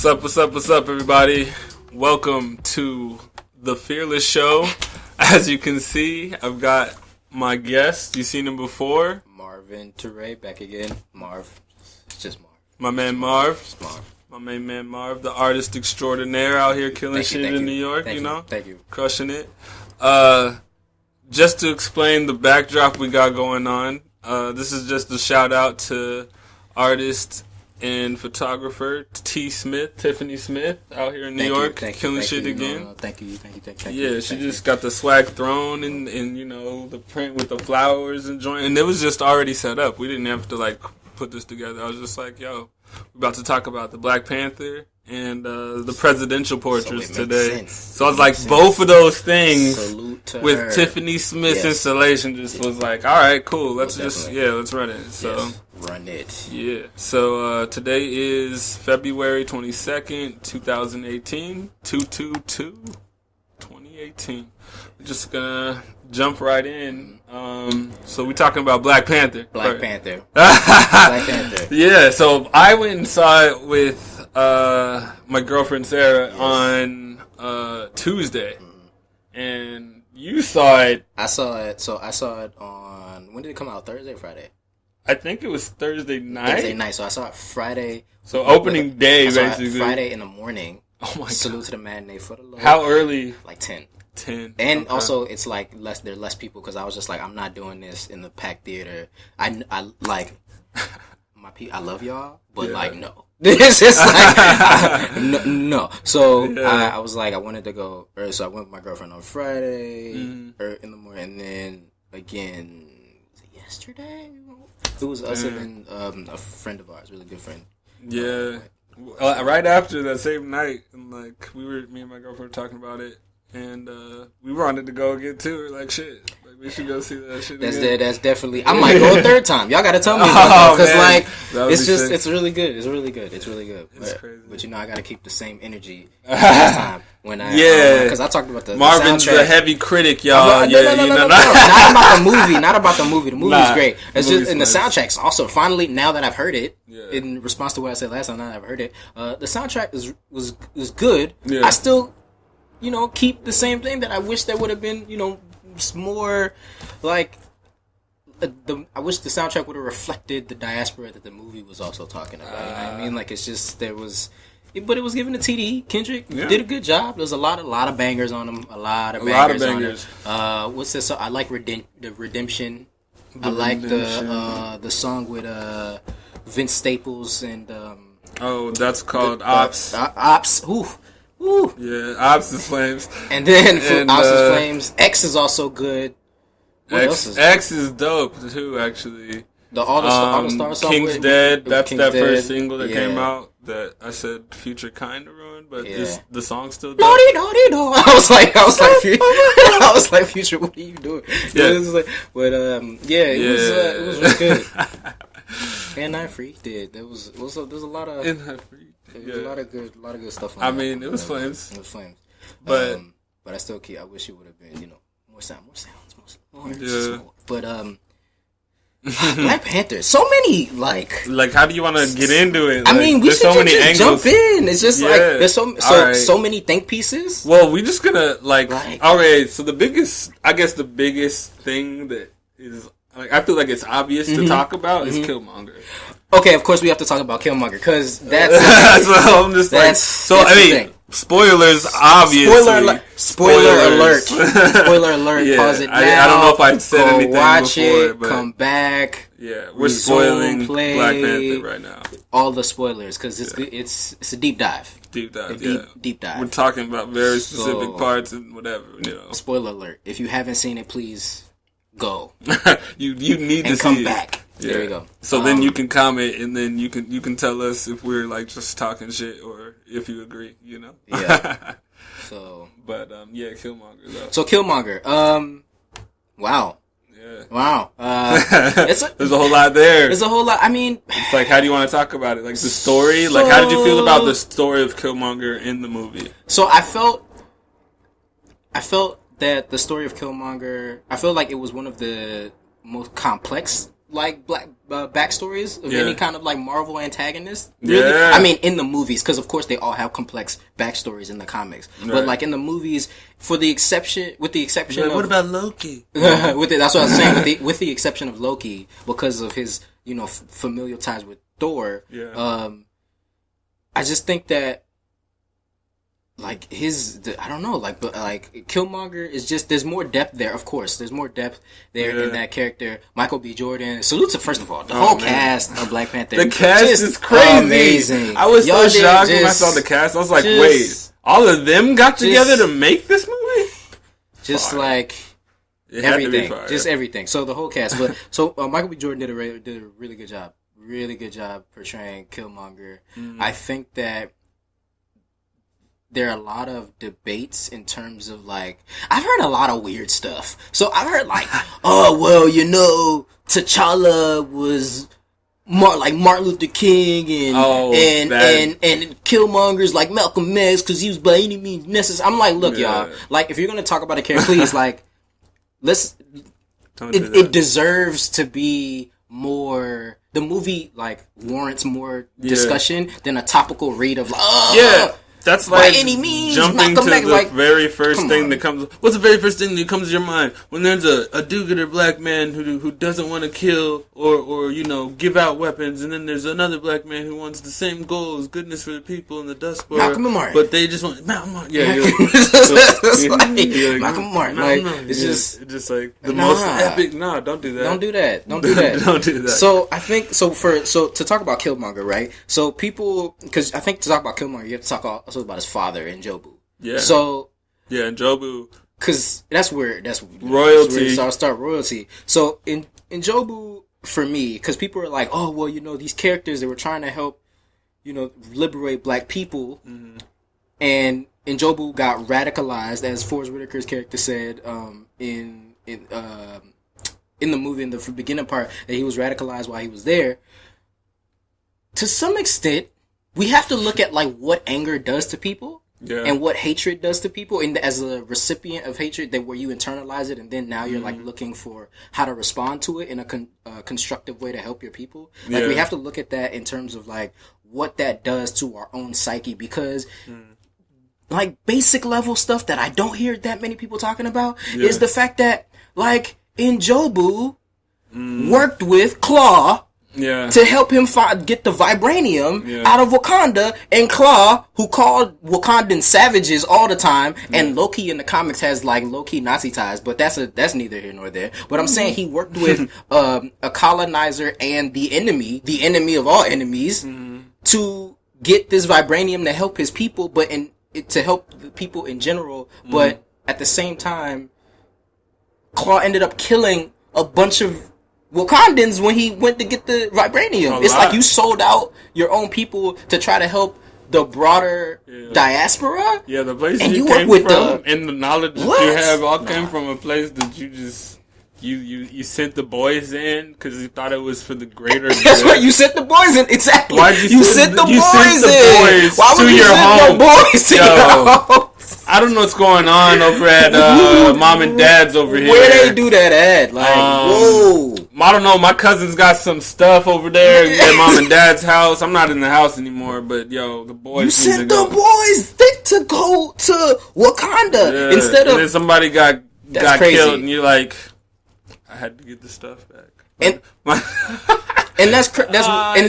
What's up, everybody? Welcome to the Fearless Show. As you can see, I've got my guest. You've seen him before. Marvin Touré, back again. Marv. It's just Marv. My man Marv. Just Marv. My main man Marv, the artist extraordinaire out here killing shit in New York, you know? Thank you. Crushing it. Just to explain the backdrop we got going on, this is just a shout out to artist and photographer Tiffany Smith, out here in New York, killing shit again. Thank you. Yeah, she just got the swag thrown and you know, the print with the flowers and joint, and it was just already set up. We didn't have to like put this together. I was just like, yo, we're about to talk about the Black Panther and the presidential portraits today. So I was like, both of those things with her. Tiffany Smith's installation just was like, all right, cool. Let's run it. So run it. Yeah. So today is February 22nd, 2018. 2/2/2018. We're just gonna jump right in. So we're talking about Black Panther. Black Panther. Black Panther. Yeah. So I went and saw it with my girlfriend Sarah on Tuesday, and you saw it. I saw it. So I saw it on, when did it come out? Thursday or Friday? I think it was Thursday night. So I saw it Friday. So opening day, basically. Friday in the morning. Oh my God. Salute to the matinee for the Lord. How early? Like 10. 10. And also, it's like there are less people, because I was just like, I'm not doing this in the packed theater. I like I love y'all, but like no. This is like no. So I was like, I wanted to go. So I went with my girlfriend on Friday in the morning, and then again, was it yesterday? It was us and a friend of ours, really good friend. Yeah. Right after that same night, and like me and my girlfriend were talking about it, and we wanted to go again too. We're like, shit, like we should go see that shit. That's definitely. I might go a third time. Y'all got to tell me about that, because like it's just sick. It's really good. It's really good. It's crazy. But you know, I got to keep the same energy last time when I because I talked about the Marvin's the a heavy critic, y'all. No, not about the movie. Not about the movie. The movie is great. It's just and the soundtrack's also finally, now that I've heard it. Yeah. In response to what I said last time, now that I've heard it, the soundtrack was good. Yeah. I still, keep the same thing that I wish there would have been, more like. I wish the soundtrack would have reflected the diaspora that the movie was also talking about. You know what I mean? Like, it's just but it was given to TD. Kendrick did a good job. There's a lot of bangers on him. A lot of bangers. On it. What's this? I like the Redemption. I like the song with Vince Staples and that's called Ops. Ops. Ooh. Yeah, Ops is Flames. And then Ops is Flames. X is also good. X is dope too, actually. All the Star song. King's Dead. That's that first single that came out that I said Future kind of ruined, but the song's still dope. I was like, Future, what are you doing? Yeah, it was really good. And I Freak did. There's a lot of. And I Freak. There was a lot of good stuff. It was Flames. It was Flames. But I still I wish it would have been, more sounds, more. But Black Panther. So many like how do you want to get into it? I mean, we should so many just jump in. It's just like there's so many think pieces. Well, we just gonna okay. So the biggest thing that is I feel like it's obvious to talk about is Killmonger. Okay, of course we have to talk about Killmonger because that's so I'm just like spoilers, obviously. Spoiler alert. Spoiler alert. Yeah, pause it now. I don't know if I said anything watch before. But come back. Yeah, we're spoiling Black Panther right now. All the spoilers because it's a deep dive. Deep dive. Deep dive. We're talking about very specific parts and whatever. Spoiler alert. If you haven't seen it, please go. you need to see it. And come back. Yeah. There you go. So then you can comment, and then you can tell us if we're like just talking shit or if you agree. Yeah. So. But Killmonger though. So Killmonger. Wow. Yeah. Wow. There's a whole lot there. There's a whole lot. I mean, it's like, how do you want to talk about it? Like the story. Like, how did you feel about the story of Killmonger in the movie? So I felt that the story of Killmonger. I felt like it was one of the most complex like black backstories of any kind of like Marvel antagonist. Really? Yeah. I mean, in the movies, because of course they all have complex backstories in the comics. Right. But like in the movies, with the exception of what about Loki? That's what I was saying. With the exception of Loki, because of his familial ties with Thor. Yeah. I just think that. Like I don't know, but Killmonger is just, there's more depth there, of course. There's more depth there in that character. Michael B. Jordan. Salute to, first of all, the whole cast of Black Panther. The cast is crazy. Amazing. I was so shocked when I saw the cast. I was like, wait, all of them got together to make this movie? Just like everything. Just everything. So the whole cast. But so Michael B. Jordan did a really good job. Really good job portraying Killmonger. I think that there are a lot of debates in terms of I've heard a lot of weird stuff. So I've heard T'Challa was more like Martin Luther King and Killmonger's like Malcolm X because he was by any means necessary. I'm like, look, y'all, if you're gonna talk about a character, please, let's. It deserves to be more. The movie warrants more discussion than a topical read of That's by any means, jumping to the very first thing that comes. What's the very first thing that comes to your mind when there's a do-gooder black man who doesn't want to kill or give out weapons, and then there's another black man who wants the same goals, goodness for the people in the Dust Bowl, Malcolm and Martin. But they just want Malcolm Martin. Malcolm and Martin. It's just the most epic. Nah, don't do that. Don't do that. Don't do that. So I think to talk about Killmonger, right? So people, because I think to talk about Killmonger, you have to talk also about his father and Jobu. Yeah. So and Jobu, because that's where royalty. Start royalty. So in Jobu, for me, because people are like, oh well, these characters that were trying to help, liberate black people, and Jobu got radicalized, as Forrest Whitaker's character said in the movie, in the beginning part, that he was radicalized while he was there. To some extent, we have to look at what anger does to people and what hatred does to people, and as a recipient of hatred, that where you internalize it, and then now you're looking for how to respond to it in a constructive way to help your people. We have to look at that in terms of what that does to our own psyche, because basic level stuff that I don't hear that many people talking about is the fact that in Jobu worked with Claw. To help him get the vibranium out of Wakanda, and Claw, who called Wakandans savages all the time, and Loki in the comics has low-key Nazi ties, but that's neither here nor there. But I'm saying he worked with a colonizer and the enemy of all enemies, to get this vibranium to help his people, but to help the people in general. But at the same time, Claw ended up killing a bunch of Wakandans when he went to get the vibranium. It's like you sold out your own people to try to help the broader diaspora. Yeah, the place and you came with from and the knowledge that you have all came from a place that you just you sent the boys in because you thought it was for the greater good. That's right, you sent the boys in. Exactly. Why'd you sent the boys in? Why would you your send home? your boys to your home? I don't know what's going on over at Mom and Dad's over here. Where they do that at? Whoa. I don't know. My cousin's got some stuff over there at Mom and Dad's house. I'm not in the house anymore, but the boys. You sent the boys to go to Wakanda instead of. And then somebody got crazy. killed, and you're like, I had to get the stuff back. And and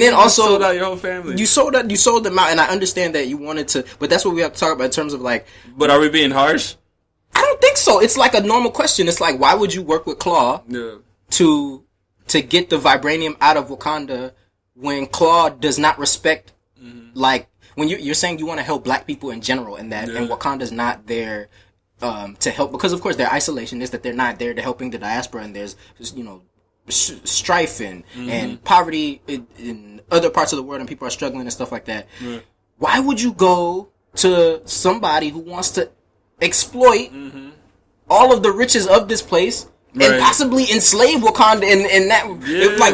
then also sold out your whole family. You sold them out, and I understand that you wanted to, but that's what we have to talk about in terms of But are we being harsh? I don't think so. It's a normal question. It's why would you work with Claw to get the vibranium out of Wakanda when Claw does not respect when you're saying you want to help black people in general, and that and Wakanda's not there to help, because of course they're isolationists, that they're not there to helping the diaspora, and there's strife and poverty in other parts of the world, and people are struggling and stuff like that. Why would you go to somebody who wants to exploit all of the riches of this place and possibly enslave Wakanda and that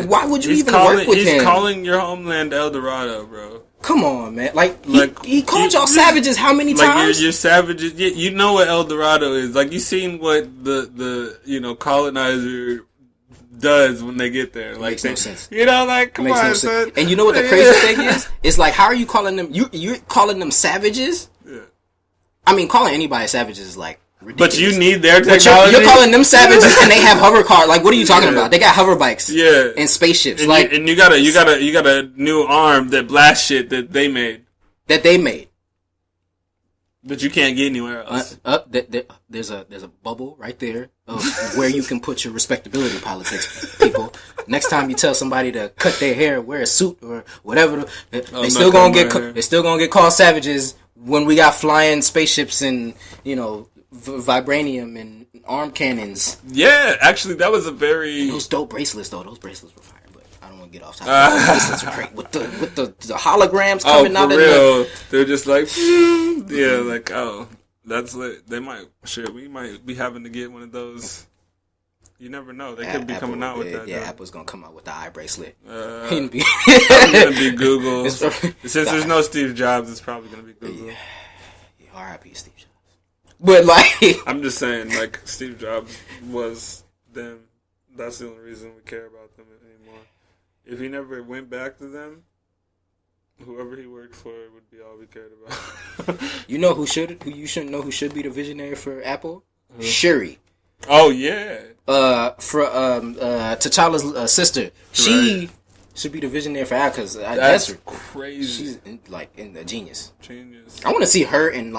why would you work with him? He's calling your homeland El Dorado, bro. Come on, man. He called y'all savages how many times? You're savages. You know what El Dorado is. You seen what the colonizer does when they get there. Like, makes no sense. You know, like, come on, son. And you know what the crazy thing is? It's like, how are you calling them? You're calling them savages? Yeah. I mean, calling anybody savages is like ridiculous. But you need their technology. You're calling them savages, and they have hover cars. Like, what are you talking about? They got hover bikes. Yeah. And spaceships. And like, you got a new arm that blasts shit that they made. But you can't get anywhere else. There's a bubble right there of where you can put your respectability politics, people. Next time you tell somebody to cut their hair, wear a suit or whatever, they still gonna get called savages when we got flying spaceships and vibranium and arm cannons. Yeah, actually, that was a very and those dope bracelets though. Those bracelets were fire. Get off topic. Bracelets are great with the holograms coming out. For real, they're just like, yeah, like that's lit. We might be having to get one of those. You never know. They could be coming out with that. Yeah, Apple's gonna come out with the eye bracelet. I'm gonna be Google. Since there's no Steve Jobs, it's probably gonna be Google. Yeah, R.I.P. Steve Jobs. But like, I'm just saying, like Steve Jobs was them. That's the only reason we care about them anymore. If he never went back to them, whoever he worked for would be all we cared about. You know who you shouldn't know who should be the visionary for Apple? Shuri. Oh yeah. T'Challa's sister. She should be the visionary for Apple because that's crazy. She's in genius. Genius. I want to see her and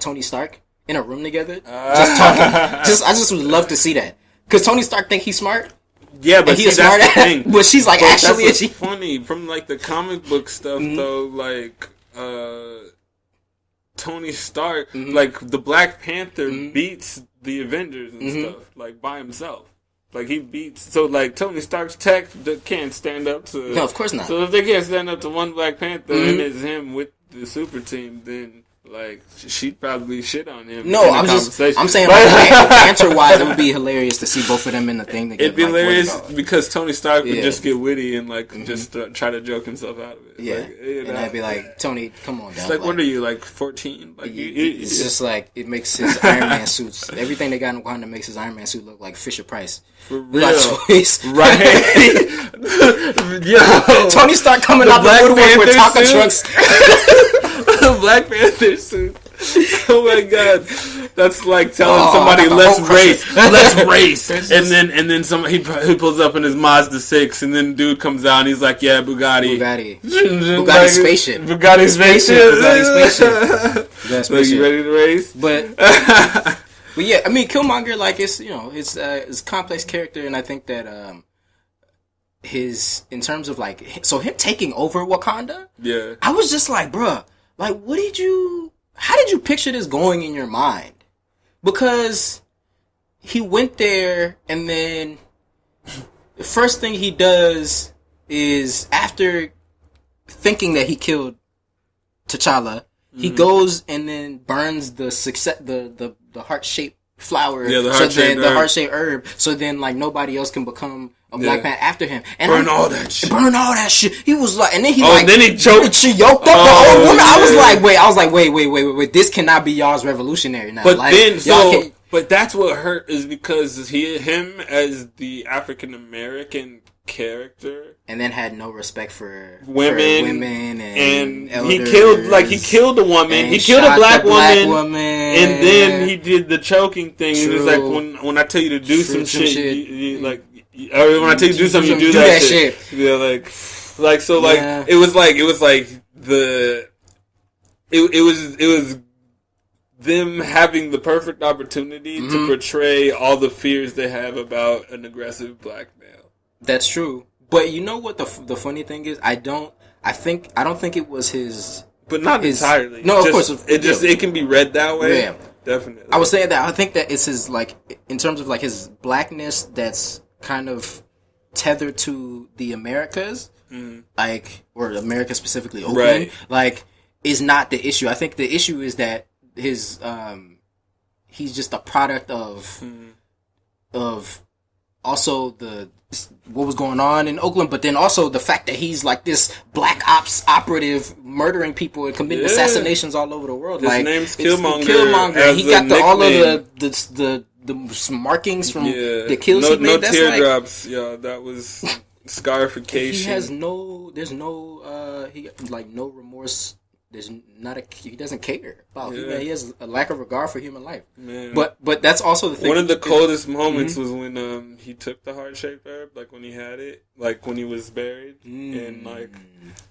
Tony Stark in a room together, just talking. I just would love to see that because Tony Stark think he's smart. Yeah, but he's smart. That's the thing. But she's like, actually, that's funny from like the comic book stuff though. Like Tony Stark, like the Black Panther beats the Avengers and stuff, like by himself. Like he beats. So like Tony Stark's tech can't stand up to. No, of course not. So if they can't stand up to one Black Panther and it's him with the super team, then. Like she'd probably shit on him. No, I'm saying banter wise, it would be hilarious to see both of them in the thing. It'd be hilarious because Tony Stark would just get witty and just try to joke himself out of it. Yeah, and I'd be like, Tony, come on, it's like, what are you, like 14? Like it's just like it makes his Iron Man suits. Everything they got in Wakanda makes his Iron Man suit look like Fisher Price. For real, right? Yo, Tony Stark coming out the woodwork with taco trucks. The Black Panther suit. Oh my god, that's like telling somebody let's race, and then somebody he pulls up in his Mazda 6, and then dude comes out and he's like, yeah, Bugatti spaceship. Like, you ready to race? But yeah, I mean, Killmonger, like it's it's a complex character, and I think that in terms of him taking over Wakanda, I was just like, bruh. Like, how did you picture this going in your mind? Because he went there and then the first thing he does is after thinking that he killed T'Challa, he goes and then burns the heart-shaped flower. Yeah, the heart-shaped herb. So then nobody else can become a Black Panther after him. And burn all that shit. He was like, and then then he choked. She yoked up the old woman. I was like, wait. This cannot be y'all's revolutionary now. But but that's what hurt is because him as the African American character, and then had no respect for women and he killed a woman. He killed a black woman, and then he did the choking thing. True. And it's like when I tell you to do some shit. You or when I tell you to do something, you do that shit. Yeah, it was them having the perfect opportunity to portray all the fears they have about an aggressive black male. That's true. But you know what the funny thing is? I don't think it was his. But not entirely. No, of course. It can be read that way. Yeah, definitely. I was saying that I think that it's his in terms of his blackness that's kind of tethered to the Americas, or America specifically, Oakland, is not the issue. I think the issue is that his he's just a product of also what was going on in Oakland, but then also the fact that he's this black ops operative murdering people and committing assassinations all over the world. His name's Killmonger. Killmonger. He got all of the some markings from the kills he made. No teardrops. That was scarification. He has no remorse. He doesn't care about human. He has a lack of regard for human life. Man. But that's also the thing. One of the coldest moments was when he took the heart-shaped herb, like when he had it, like when he was buried, and like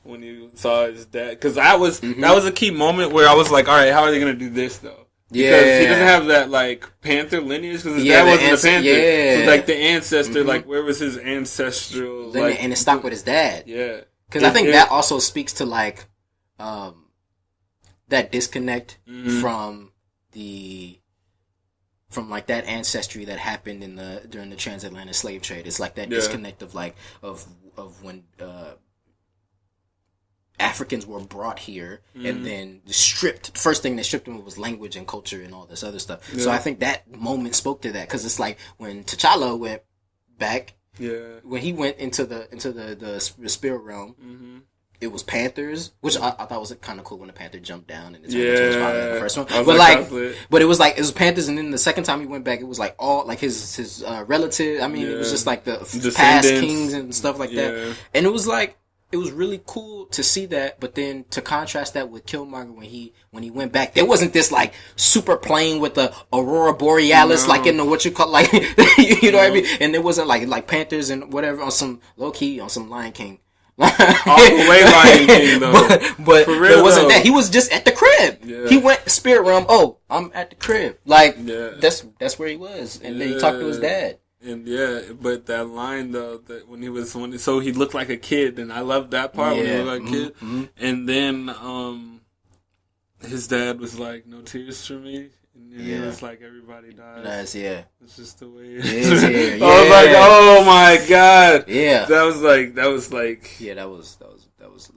when he saw his dad. Because that was a key moment where I was like, all right, how are they gonna do this though? Because he doesn't have that like Panther lineage because his dad wasn't a Panther. Yeah. So like the ancestor, like where was his ancestral like, and it stopped with his dad. Yeah. Because I think that also speaks to like that disconnect from like that ancestry that happened during the transatlantic slave trade. It's like that disconnect of like of when Africans were brought here and then stripped. First thing they stripped them was language and culture and all this other stuff. Yeah. So I think that moment spoke to that because it's like when T'Challa went back. Yeah. When he went into the spirit realm, it was Panthers, which I thought was kind of cool when the Panther jumped down and it turned into his father in the first one. But it was Panthers, and then the second time he went back, it was like all like his relative. I mean, it was just like the past kings and stuff like that, and it was like. It was really cool to see that, but then to contrast that with Killmonger when he went back, there wasn't this like super plane with the Aurora Borealis like in the what you call like you know what I mean, and there wasn't like Panthers and whatever on some low key on some Lion King. All the way Lion King though, but for real, it wasn't that. He was just at the crib. Yeah. He went spirit realm. Oh, I'm at the crib. Like that's where he was, and then he talked to his dad. And but that line though, that so he looked like a kid, and I loved that part when he looked like a kid. And then his dad was like, "No tears for me," and it was like everybody dies. Nice, it's just the way it is. I was like, "Oh my god!" Yeah, that was like, that was a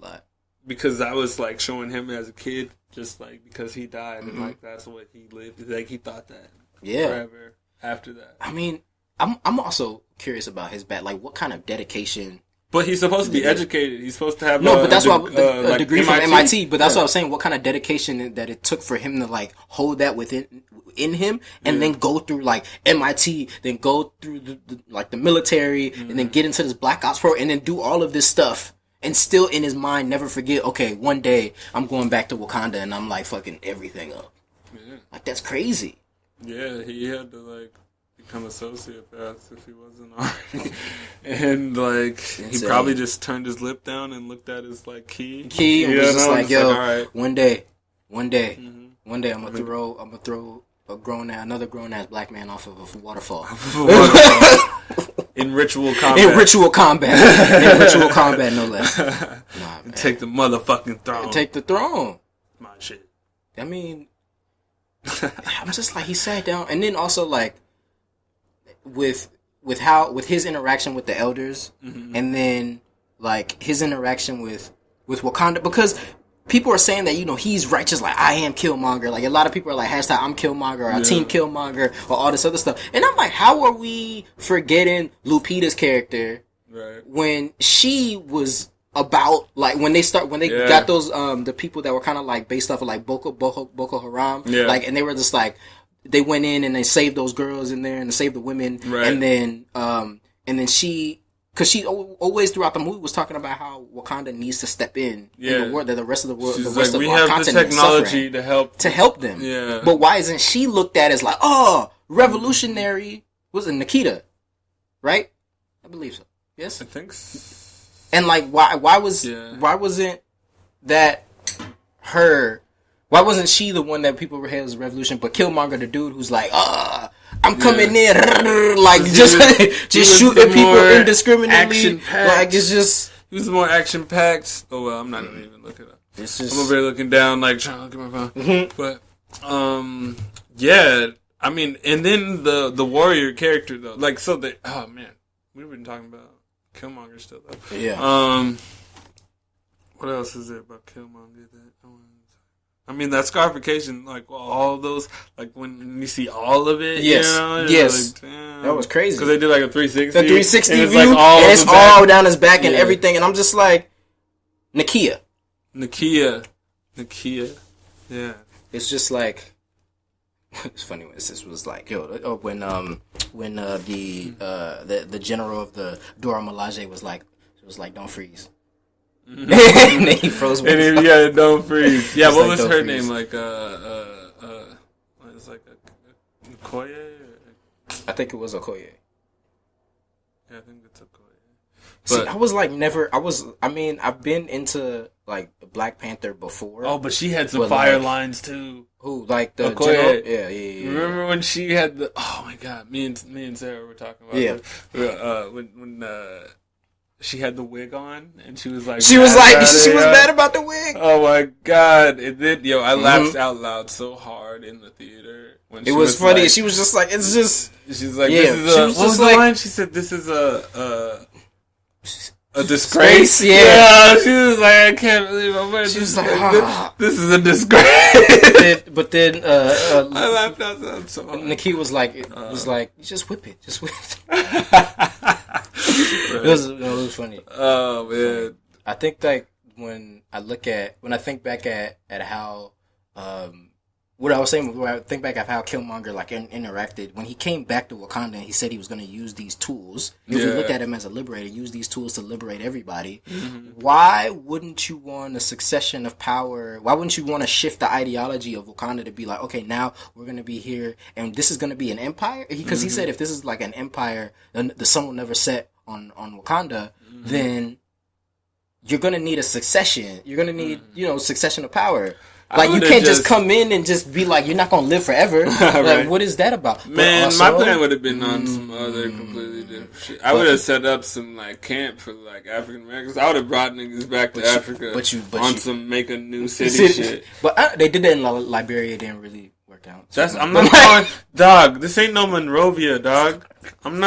lot because I was like showing him as a kid, just like because he died and like that's what he lived. Like he thought that forever after that. I mean. I'm also curious about his back. Like, what kind of dedication? But he's supposed to be educated. He's supposed to have but that's why a degree from MIT. But that's what I was saying. What kind of dedication that it took for him to like hold that within him, and then go through like MIT, then go through the military, and then get into this Black Ops pro, and then do all of this stuff, and still in his mind never forget. Okay, one day I'm going back to Wakanda, and I'm like fucking everything up. Yeah. Like that's crazy. Yeah, he had to like. Become a sociopath if he wasn't already, and like he probably just turned his lip down and looked at his like key and was just like, "Yo, all right. one day, I'm gonna throw another grown ass black man off of a waterfall." In ritual combat. In ritual combat, no less. Nah, man. Take the motherfucking throne. Take the throne. My shit. I mean, I'm just like he sat down, and then also like. With his interaction with the elders, and then like his interaction with Wakanda, because people are saying that he's righteous, like I am Killmonger. Like a lot of people are like hashtag I'm Killmonger or Team Killmonger or all this other stuff, and I'm like, how are we forgetting Lupita's character when she was about like when they got those the people that were kind of like based off of like Boko Haram, like, and they were just like. They went in and they saved those girls in there and they saved the women. Right. And then she, cause she always throughout the movie was talking about how Wakanda needs to step in the world, that the rest of the world, she's the rest like, of we our have continent the technology to help them. Yeah. But why isn't she looked at as like, oh, revolutionary? Was it Nikita? Right? I believe so. Yes. I think so. And like, why wasn't that her? Why wasn't she the one that people hailed as a revolution, but Killmonger, the dude who's like, I'm coming in, like just shooting people indiscriminately. Like it's just he was more action packed. Oh well, I'm not gonna even look it up. It's just, I'm over there looking down, like trying to look at my phone. But yeah, I mean, and then the warrior character though, like so they. Oh man, we've been talking about Killmonger still though. Yeah. What else is there about Killmonger that? I mean, that scarification, like all those, like when you see all of it, yes, like, that was crazy. Because they did like a 360, the 360 and view, like and it's all down his back and everything, and I'm just like, Nakia, yeah. It's just like, it's funny when this was like, when the general of the Dora Milaje was like, don't freeze. And then he froze. And then, don't freeze. Yeah, what was her name? Like, it's like a Okoye? I think it was Okoye. Yeah, I think it's Okoye. See, I was like I've been into like Black Panther before. Oh, but she had some fire lines too. Who, like the Okoye? Yeah. Remember when she had the? Oh my God, me and Sarah were talking about. Yeah. When she had the wig on and she was like, she was mad about the wig. Oh my God! It did. I laughed out loud so hard in the theater when it was funny. Like, she was just like, it's just. She's like, this is what was the line? She said, "This is a disgrace." Yeah. She was like, I can't believe I'm wearing. She was like, this is a disgrace. But then I laughed out loud so hard. Nikki was like, you just whip it, just whip it. It was funny. Oh man, I think like when I think back at how what I was saying, when I think back of how Killmonger like interacted when he came back to Wakanda, and he said he was going to use these tools. If we look at him as a liberator, use these tools to liberate everybody. Mm-hmm. Why wouldn't you want a succession of power? Why wouldn't you want to shift the ideology of Wakanda to be like, okay, now we're going to be here, and this is going to be an empire? Because he said if this is like an empire, then the sun will never set on Wakanda. Mm-hmm. Then you're going to need a succession. You're going to need succession of power. Like, you can't just come in and just be like, you're not going to live forever. Like, right. What is that about? Man, also, my plan would have been on some other completely different shit. I would have set up some, like, camp for, like, African Americans. I would have brought niggas back to Africa on some make a new city shit. But they did that in Liberia. It didn't really work out. So I'm not going, dog, this ain't no Monrovia, dog. Come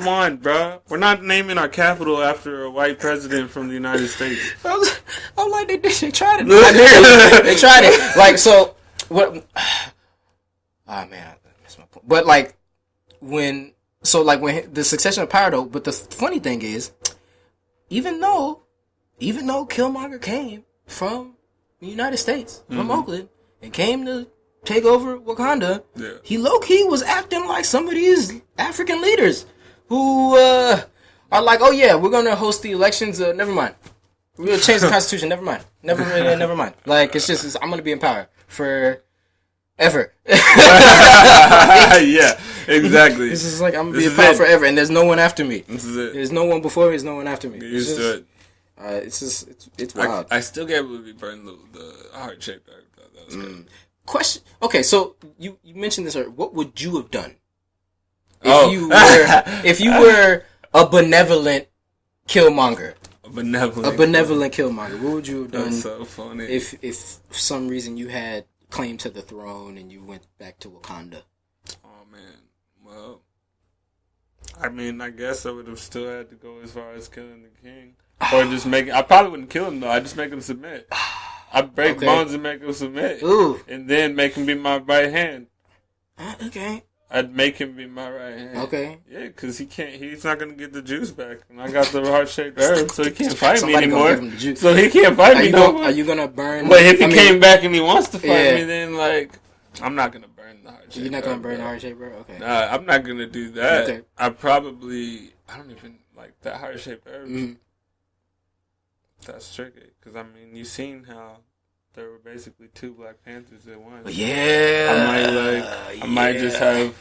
on, bro. We're not naming our capital after a white president from the United States. I'm like, they tried it. They tried it. Like, so, what? Oh, man, I missed my point. But, like, when the succession of power, though, but the funny thing is, even though Killmonger came from the United States, from Oakland, and came to take over Wakanda, he low-key was acting like some of these African leaders who are like, oh yeah, we're going to host the elections, never mind. We're going to change the constitution, never mind. Never mind. Like, I'm going to be in power forever. Yeah, exactly. This is like, I'm going to be in power forever, and there's no one after me. This is it. There's no one before me, there's no one after me. Get used to it. It's wild. I still can't believe he burned the heart-shaped herb. That was crazy. Question. Okay, so you mentioned this earlier. What would you have done if you were a benevolent Killmonger? A benevolent Killmonger. What would you have done? That's so funny. If for some reason you had claim to the throne and you went back to Wakanda? Oh man. Well, I mean, I guess I would have still had to go as far as killing the king, or just I probably wouldn't kill him though. I'd just make him submit. I'd break bones and make him submit. Ooh. And then make him be my right hand. Okay. I'd make him be my right hand. Okay. Yeah, because he's not going to get the juice back. And I got the heart-shaped herb, so he can't fight me anymore. So he can't fight me no more. Are you going to burn? But if he came back and he wants to fight me, then, like, I'm not going to burn the heart-shaped herb. You're not going to burn the heart-shaped herb? Okay. Nah, I'm not going to do that. Okay. I don't even, like, that heart-shaped herb. Mm-hmm. That's tricky. Because, I mean, you've seen how there were basically two Black Panthers at once. Yeah. I might just have,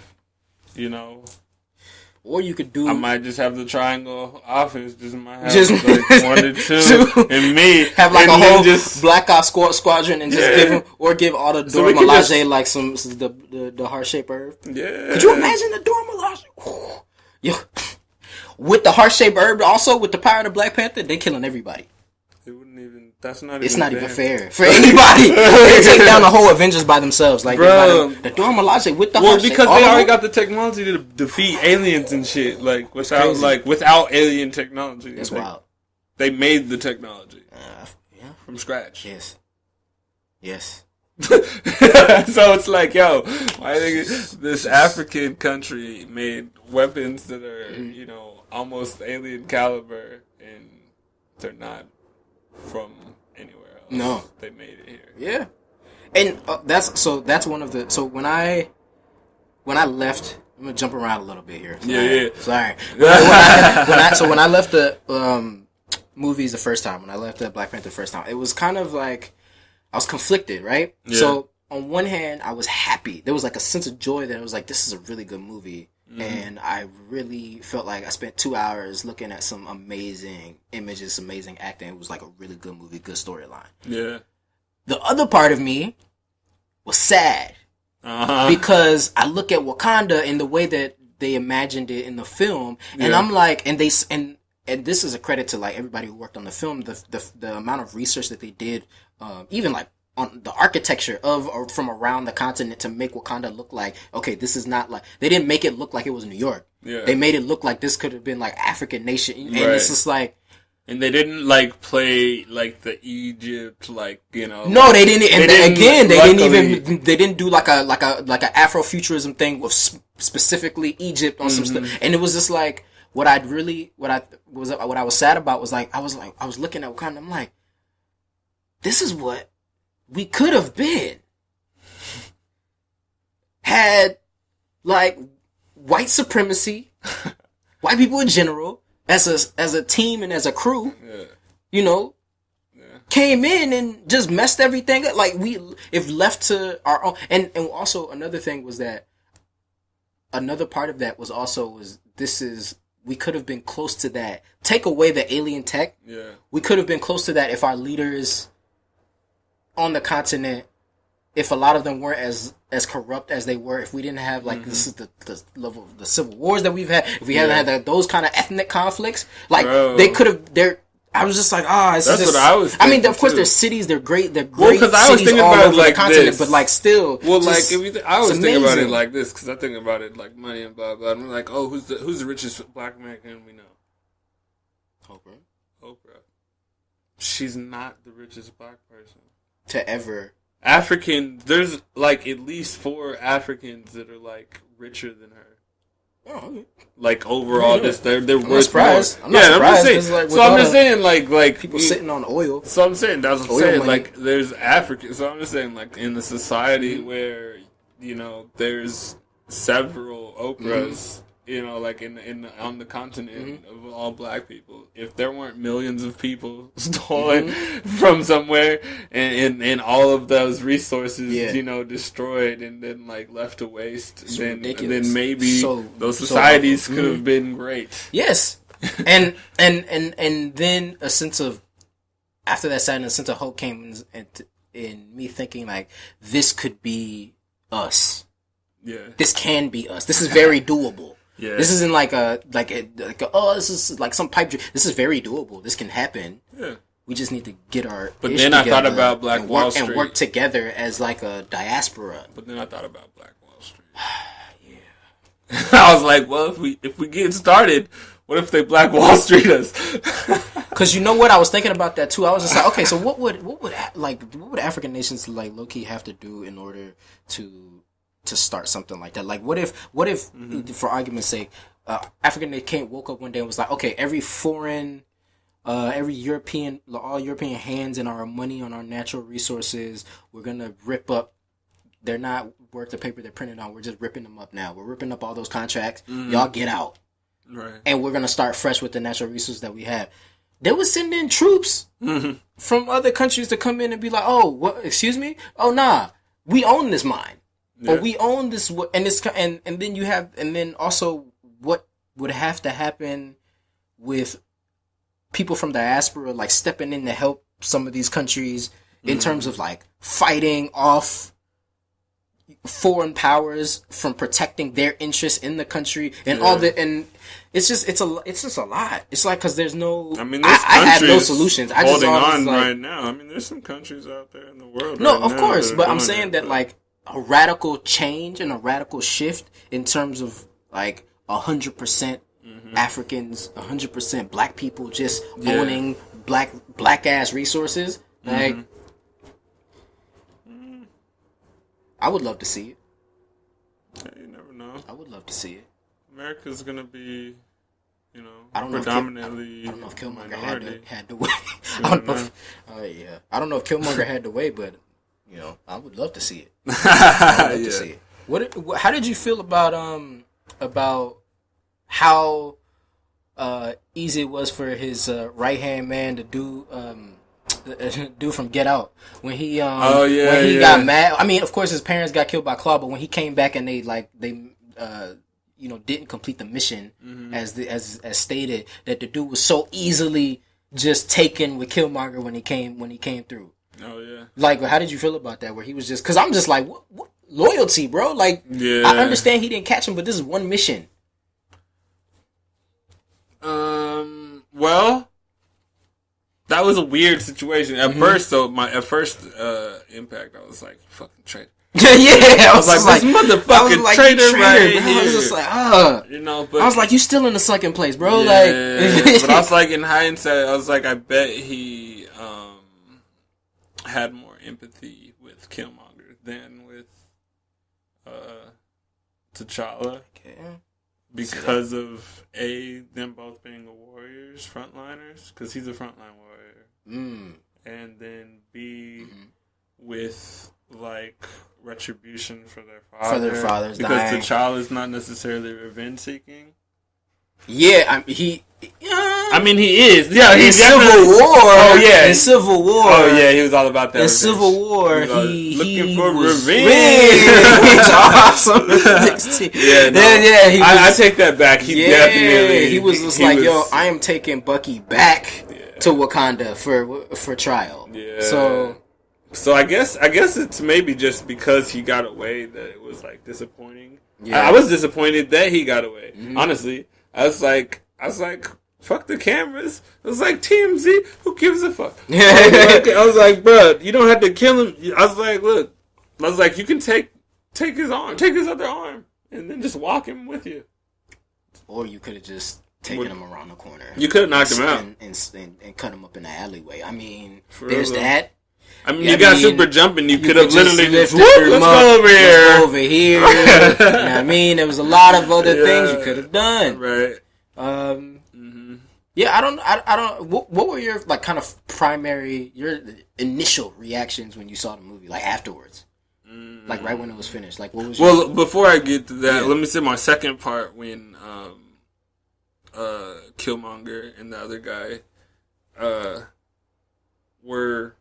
or you could do. I might just have the triangle offense. Just might have like 1 or 2, and me have like a whole Black Ops squadron and just give all the Dora Milaje like some the heart-shaped herb. Yeah. Could you imagine the Dora Milaje? Yo, with the heart-shaped herb, also with the power of the Black Panther, they killing everybody. That's not. It's not even fair for anybody. They take down the whole Avengers by themselves, like bro. The Dora Milaje with the heart because they already got the technology to defeat aliens and shit. Like without alien technology. That's wild. They made the technology from scratch. Yes. So it's like, yo, why this African country made weapons that are almost alien caliber, and they're not from anywhere else. No. They made it here. Yeah. And that's one of the. So when I left, I'm gonna jump around a little bit here. Sorry. When I left the movies the first time, when I left the Black Panther the first time, it was kind of like I was conflicted, right? Yeah. So on one hand, I was happy. There was like a sense of joy that I was like, this is a really good movie. Mm-hmm. And I really felt like I spent 2 hours looking at some amazing images, amazing acting. It was like a really good movie, good storyline. Yeah. The other part of me was sad. Because I look at Wakanda in the way that they imagined it in the film, and I'm like, and this is a credit to like everybody who worked on the film, the amount of research that they did, even like on the architecture of or from around the continent to make Wakanda look like, okay, this is not like, they didn't make it look like it was New York. Yeah. They made it look like this could have been like African nation, and it's just like. And they didn't like play like the Egypt, like, you know. No, they didn't. And they didn't do like a Afrofuturism thing with specifically Egypt on some stuff. And it was just like what I was sad about was like I was looking at Wakanda. I'm like, this is what we could have been had like white supremacy, white people in general. As a team and as a crew, you know, came in and just messed everything up. Like if left to our own, and also another thing was that another part of that was we could have been close to that. Take away the alien tech, we could have been close to that if our leaders on the continent, if a lot of them weren't as corrupt as they were, if we didn't have like this is the level of the civil wars that we've had, if we hadn't had those kind of ethnic conflicts, like they could have. I was just like, that's what I was thinking. I mean, of course, too. They're cities, they're great because I was thinking about it like the continent, this, but like still, well, like I was thinking about it like this because I think about it like money and blah blah. I'm like, oh, who's the richest Black American we know? Oprah. She's not the richest Black person to ever. There's like at least 4 Africans that are like richer than her. Oh, okay. Like overall, they're worth more. I'm surprised. I'm just saying. So I'm just saying, like people sitting on oil. So I'm saying that's what I'm saying. Money. Like there's Africans. So I'm just saying, like in the society where you know there's several Oprahs. You know, like on the continent of all Black people, if there weren't millions of people stolen from somewhere and all of those resources, you know, destroyed and then like left to waste, then maybe those societies could have been great. Yes, and then a sense of after that sadness, a sense of hope came in me thinking like this could be us. Yeah, this can be us. This is very doable. Yeah. This isn't this is like some pipe dream. This is very doable. This can happen. Yeah. We just need to get our. But then I thought about Black Wall Street and work together as like a diaspora. But then I thought about Black Wall Street. Yeah. I was like, well, if we get started, what if they Black Wall Street us? Because you know what, I was thinking about that too. I was just like, okay, so what would African nations like low key have to do in order to start something like that? Like, what if, for argument's sake, African they woke up one day and was like, okay, every foreign, every European, all European hands in our money on our natural resources, we're gonna rip up. They're not worth the paper they're printed on. We're just ripping them up now. We're ripping up all those contracts. Y'all get out, right? And we're gonna start fresh with the natural resources that we have. They would send in troops from other countries to come in and be like, oh, what? Excuse me? Oh, nah, we own this mine. Yeah. Or we own this, and it's and then you have, and then also what would have to happen with people from diaspora like stepping in to help some of these countries in terms of like fighting off foreign powers from protecting their interests in the country and all that, and it's just a lot. It's like because there's no. I mean, I have no solutions. I holding on right now. I mean, there's some countries out there in the world. No, of course, but I'm saying that like. A radical change and a radical shift in terms of like 100% Africans, 100% Black people just owning black ass resources. Like, I would love to see it. Yeah, you never know. I would love to see it. America's gonna be, you know, I don't predominantly. I don't know if Killmonger had the way. I don't know if Killmonger had the way, but. I would love to see it. I would love to see it. How did you feel about how easy it was for his right hand man to do from Get Out when he got mad? I mean, of course, his parents got killed by Claw, but when he came back and they didn't complete the mission as stated, that the dude was so easily just taken with Killmonger when he came through. Oh yeah. Like, how did you feel about that? Where he was just, because I'm just like, what loyalty, bro? Like, I understand he didn't catch him, but this is one mission. Well, that was a weird situation at first. So my first impact, I was like, fucking traitor. I was like, this motherfucking traitor right here. I was just like, but I was like, you still in the second place, bro. Yeah, but I was like, in hindsight, I was like, I bet he had more empathy with Killmonger than with T'Challa. Okay. Because of them both being warriors, frontliners, because he's a frontline warrior, and then B, with like retribution for their fathers because dying. T'Challa's not necessarily revenge seeking. Yeah, he is. Yeah, in Civil War. Oh yeah, in Civil War. Oh yeah, he was all about that. In revenge. Civil War, he looking for was revenge. Awesome. I take that back. He definitely. He was just like, yo, I am taking Bucky back to Wakanda for trial. Yeah. So I guess it's maybe just because he got away that it was like disappointing. Yeah. I was disappointed that he got away. Mm-hmm. Honestly, I was like, fuck the cameras. I was like, TMZ, who gives a fuck? I was like, bro, you don't have to kill him. I was like, look, you can take his arm, take his other arm, and then just walk him with you. Or you could have just taken him around the corner. You could have knocked him out and cut him up in the alleyway. I mean, there's that. I mean, you got super jumping. You could have literally just let's go over here. Let's go over here. You know what I mean? There was a lot of other things you could have done. Right. Yeah, I don't. What were your like kind of your initial reactions when you saw the movie, like afterwards, like right when it was finished? Like, what was? Before I get to that, let me say my second part when Killmonger and the other guy were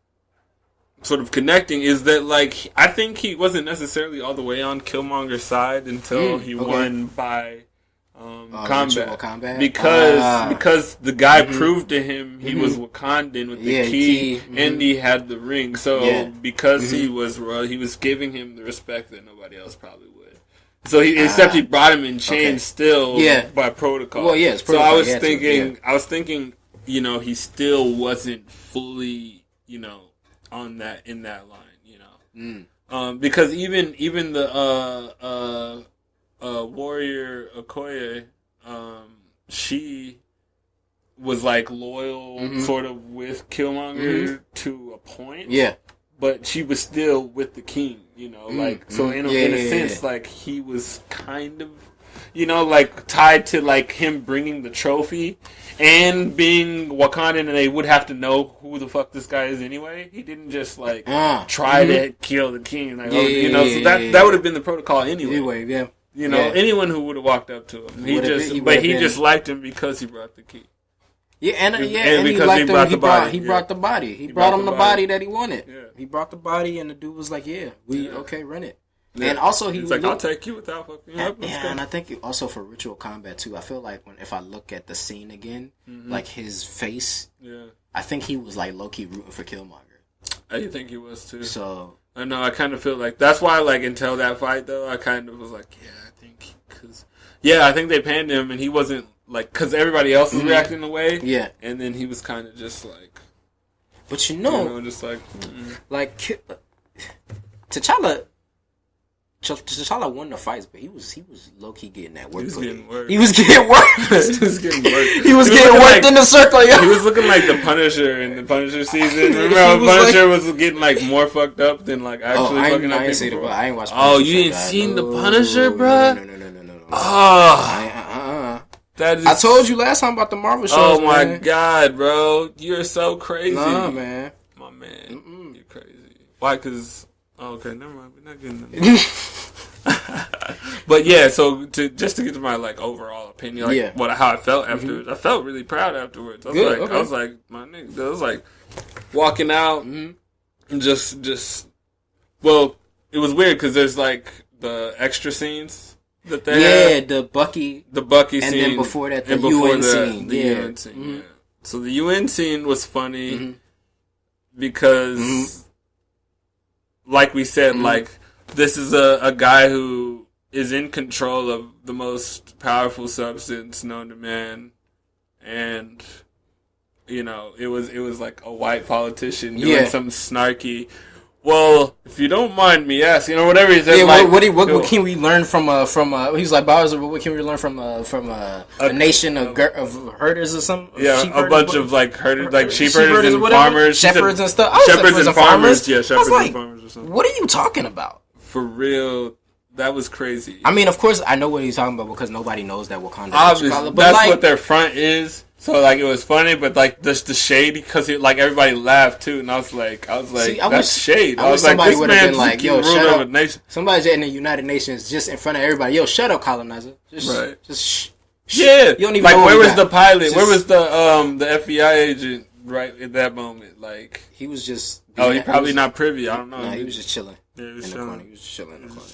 sort of connecting is that, like, I think he wasn't necessarily all the way on Killmonger's side until he won by combat. Because the guy proved to him he was Wakandan with the key and he had the ring. So because he was giving him the respect that nobody else probably would. So except he brought him in chains still by protocol. Well, yeah, it's protocol. So I was thinking, he still wasn't fully, on that in that line, because even the warrior Okoye, she was like loyal sort of with Killmonger to a point, but she was still with the king, so in a sense, like he was kind of, like tied to like him bringing the trophy and being Wakandan, and they would have to know who the fuck this guy is anyway. He didn't just like try to kill the king, so that would have been the protocol anyway. Anyone who would have walked up to him, he just liked him because he brought the key. And he liked him. He brought the body. He brought him the body that he wanted. Yeah. He brought the body, and the dude was like, run it. Yeah. And also he's like, I'll take you without fucking up. And I think also for ritual combat too, I feel like if I look at the scene again, like his face, I think he was like low-key rooting for Killmonger. I think he was too. So I know, I kind of feel like that's why, like, until that fight though, I kind of was like, I think they panned him and he wasn't like, because everybody else was reacting away, and then he was kind of just like, but just like, like T'Challa won the fights, but he was low key getting that work. He was getting worked. He was getting worked in the circle. He was looking like the Punisher in the Punisher season. Remember how Punisher was getting like more fucked up than like actually fucking up people. I ain't watched. Oh, you ain't seen the Punisher, bro? No. Oh, that is. I told you last time about the Marvel shows. Oh my god, bro, you're so crazy. Nah, man. My man, you're crazy. Why? Because Oh, okay, never mind. We're not getting them. But yeah, so to get to my like overall opinion, like how I felt afterwards, I felt really proud afterwards. I was like, my nigga, I was like walking out and just. Well, it was weird because there's like the extra scenes that they had. The Bucky scene, and then before that the UN scene. The UN scene. Yeah. So the UN scene was funny because, like we said, like this is a guy who is in control of the most powerful substance known to man, and you know it was like a white politician doing some snarky. Well, if you don't mind me asking, or whatever he said. Yeah, like, what can we learn from he's like Bowser, what can we learn from a nation of herders or something? Yeah, a bunch of like herders, like sheep herders and farmers, shepherds and stuff. Shepherds and farmers. Yeah, shepherds and farmers or something. What are you talking about? For real, that was crazy. I mean, of course, I know what he's talking about because nobody knows that Wakanda. Obviously, that's like, what their front is. So like it was funny, but like just the shade because like everybody laughed too, and I was like, see, that's shade. I was like, somebody would have been like, "Yo, shut up!" Somebody in the United Nations just in front of everybody, "Yo, shut up, colonizer!" Just shh. Yeah, you don't even like know where was the pilot? Where was the FBI agent right at that moment? Like he was just. He probably not privy. I don't know. No, he was just chilling. Yeah, he was in chilling. The corner. He was just chilling in the corner.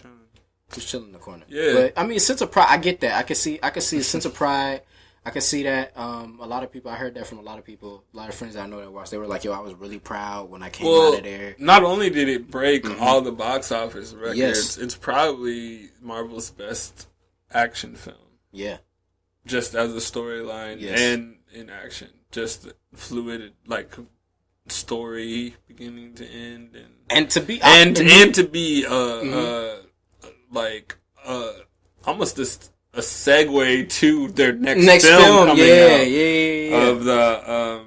He was chilling in the corner. Yeah, but I mean, sense of pride. I get that. I can see a sense of pride. I can see that. A lot of people, I heard that from a lot of people, a lot of friends that I know that watched. They were like, "Yo, I was really proud when I came out of there." Not only did it break all the box office records, it's probably Marvel's best action film. Yeah, just as a storyline and in action, just fluid like story beginning to end, and to be almost this. A segue to their next film coming out of the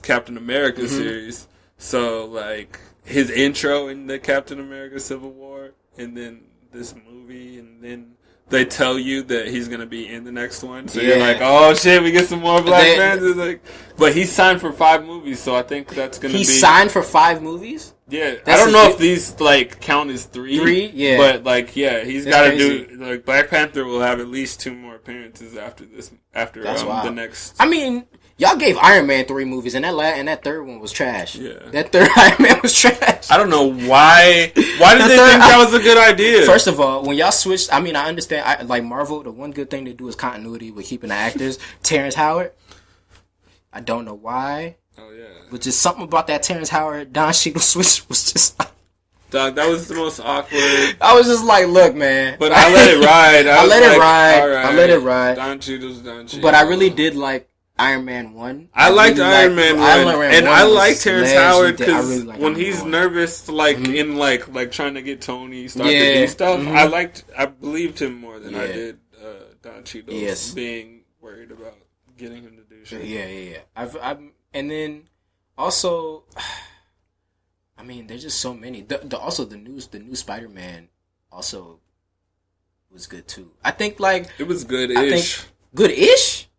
Captain America series. So, like, his intro in the Captain America Civil War, and then this movie, and then they tell you that he's going to be in the next one. So you're like, oh, shit, we get some more Black Panthers. Like, but he signed for 5 movies, so I think that's going to be... He signed for 5 movies? Yeah, I don't know if these like count as 3. 3, yeah. But like, yeah, he's got to do like Black Panther will have at least 2 more appearances after this. After the next. I mean, y'all gave Iron Man 3 movies, and that third one was trash. Yeah, that third Iron Man was trash. I don't know why. Why did they think that was a good idea? First of all, when y'all switched, I mean, I understand. Like Marvel, the one good thing they do is continuity with keeping the actors. Terrence Howard. I don't know why. Oh, yeah. But just something about that Terrence Howard, Don Cheadle switch was just like... Dog, that was the most awkward. I was just like, look, man. But I let it ride. I let it ride. Don Cheadle's Don Cheadle. But I really did like Iron Man 1. I liked Iron Man 1. And I like Terrence Howard because when he's nervous, like, in, like trying to get Tony started to do stuff, I believed him more than I did Don Cheadle being worried about getting him to do shit. Yeah. And then also, I mean, there's just so many. Also the new Spider-Man also was good too. I think like it was good-ish. Good-ish.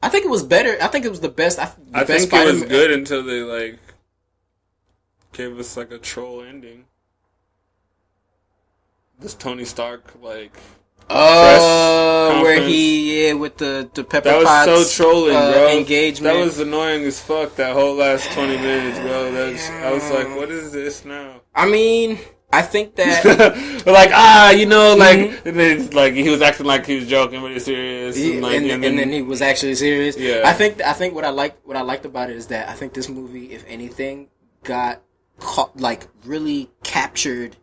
I think it was better. I think it was the best. I think Spider-Man. It was good until they like gave us like a troll ending. This Tony Stark like. Where he with the Pepper Potts. That was so trolling, bro. Engagement. That was annoying as fuck. That whole last 20 minutes, bro. I was like, what is this now? I mean, I think that like you know, like and then, like he was acting like he was joking, but he's serious. And then he was actually serious. Yeah. I think what I liked about it is that I think this movie, if anything, got like really captured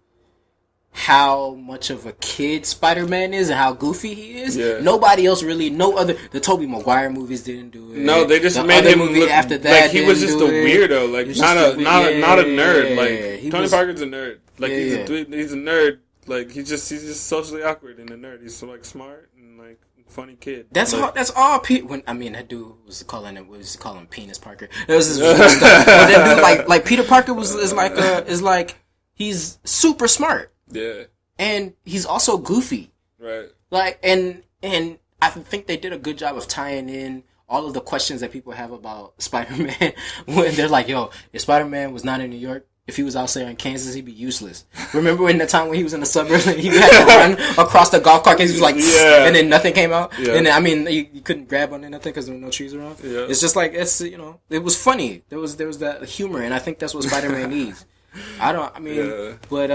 how much of a kid Spider-Man is and how goofy he is. Yeah. Nobody else really, the Tobey Maguire movies didn't do it. No, they just made him look after that. Like he was just a weirdo, like not a nerd. Like Tony Parker's a nerd. Like he's a nerd. Like he's just socially awkward and a nerd. He's so like smart and like funny kid. That's all. That's all. That dude was calling him Penis Parker. That was his stuff. But that dude, like Peter Parker is like he's super smart. Yeah. And he's also goofy. Right. Like, and I think they did a good job of tying in all of the questions that people have about Spider-Man when they're like, yo, if Spider-Man was not in New York if he was out there in Kansas, he'd be useless. Remember when the time when he was in the suburbs and he had to run across the golf cart and he was like, and then nothing came out? Yeah. And then, I mean, you couldn't grab on nothing because there were no trees around. Yeah. It's just like, it's, you know, it was funny. There was that humor, and I think that's what Spider-Man needs. But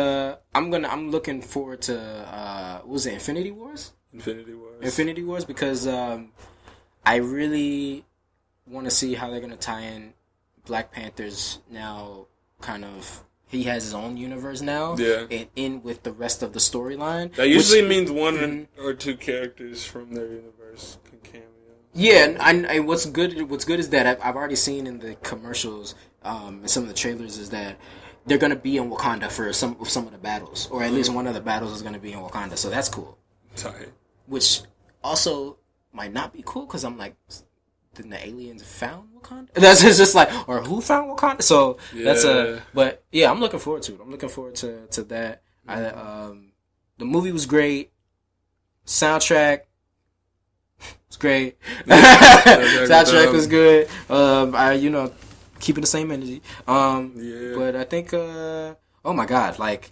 I'm looking forward to, what was it, Infinity Wars? Infinity Wars, because I really want to see how they're going to tie in Black Panther's now kind of, he has his own universe now, and in with the rest of the storyline. That usually means one or two characters from their universe can cameo. Yeah, and what's good is that I've already seen in the commercials, and some of the trailers, is that they're gonna be in Wakanda for some of the battles, or at least one of the battles is gonna be in Wakanda. So that's cool. Tight. Which also might not be cool because I'm like, didn't the aliens found Wakanda? That's just like, or who found Wakanda? So that's but yeah, I'm looking forward to it. I'm looking forward to that. The movie was great. Soundtrack was great. Soundtrack was good. Keeping the same energy. But I think, oh my god, like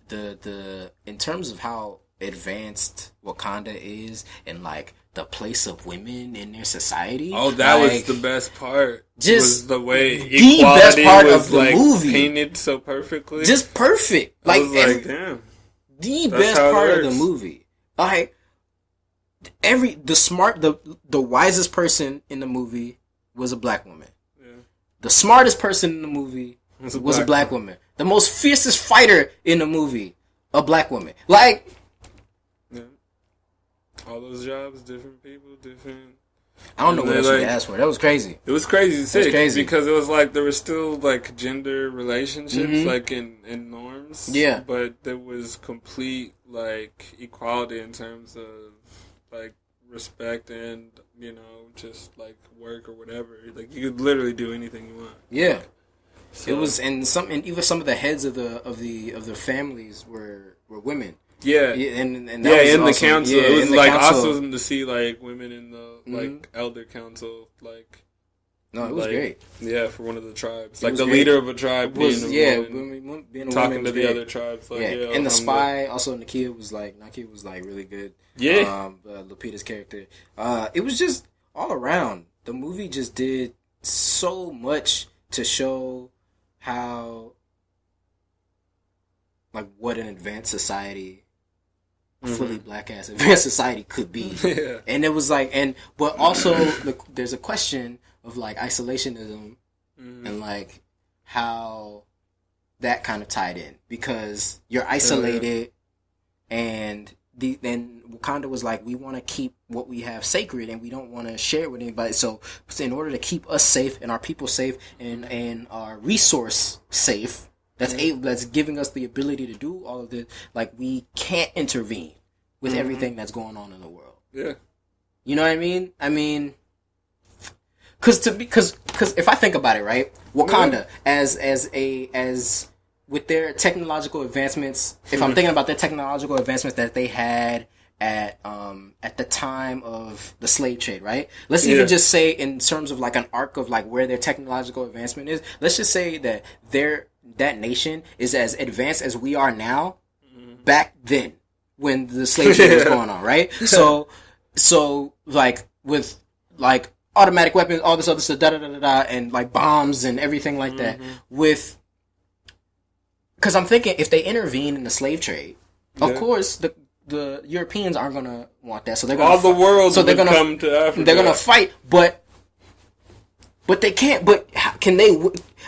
the in terms of how advanced Wakanda is, and like the place of women in their society. Oh, that was the best part. Just was the way the best part of the like movie, painted so perfectly. Just perfect. Like, damn. The best part of the movie. Like the wisest person in the movie was a black woman. Yeah. The smartest person in the movie was a black woman. The most fiercest fighter in the movie, a black woman. Like, all those jobs, different people, different. I don't know what else you asked for. That was crazy. It was crazy because it was like there was still like gender relationships, like in norms. Yeah. But there was complete like equality in terms of like respect and, you know, just like work or whatever. Like you could literally do anything you want. Yeah. So. It was, and even some of the heads of the families were women. Yeah, and that was in awesome. The council. It was like awesome to see like women in the like elder council. Like, no, it was great. Yeah, for one of the tribes, like the leader of a tribe being a woman, being a talking to the great. Other tribes. Like, and the spy also Nakia was like really good. Yeah, Lupita's character. It was just all around. The movie just did so much to show how, like, what an advanced society. Fully black ass advanced society could be. Yeah. And it was like, but also there's a question of like isolationism and like how that kind of tied in, because you're isolated and then Wakanda was like, we want to keep what we have sacred and we don't want to share it with anybody. So in order to keep us safe and our people safe and our resource safe, that's giving us the ability to do all of this. Like, we can't intervene with everything that's going on in the world. Yeah, you know what I mean? I mean, because if I think about it, right, Wakanda as with their technological advancements, if I'm thinking about their technological advancements that they had at the time of the slave trade, right? Let's even just say in terms of like an arc of like where their technological advancement is. Let's just say that that nation is as advanced as we are now back then when the slave trade was going on, right? So like with like automatic weapons, all this other stuff, and like bombs and everything like that. Because I'm thinking if they intervene in the slave trade, of course the Europeans aren't gonna want that, so they're gonna the world. So they're gonna come to Africa. They're gonna fight, but they can't. But how, can they?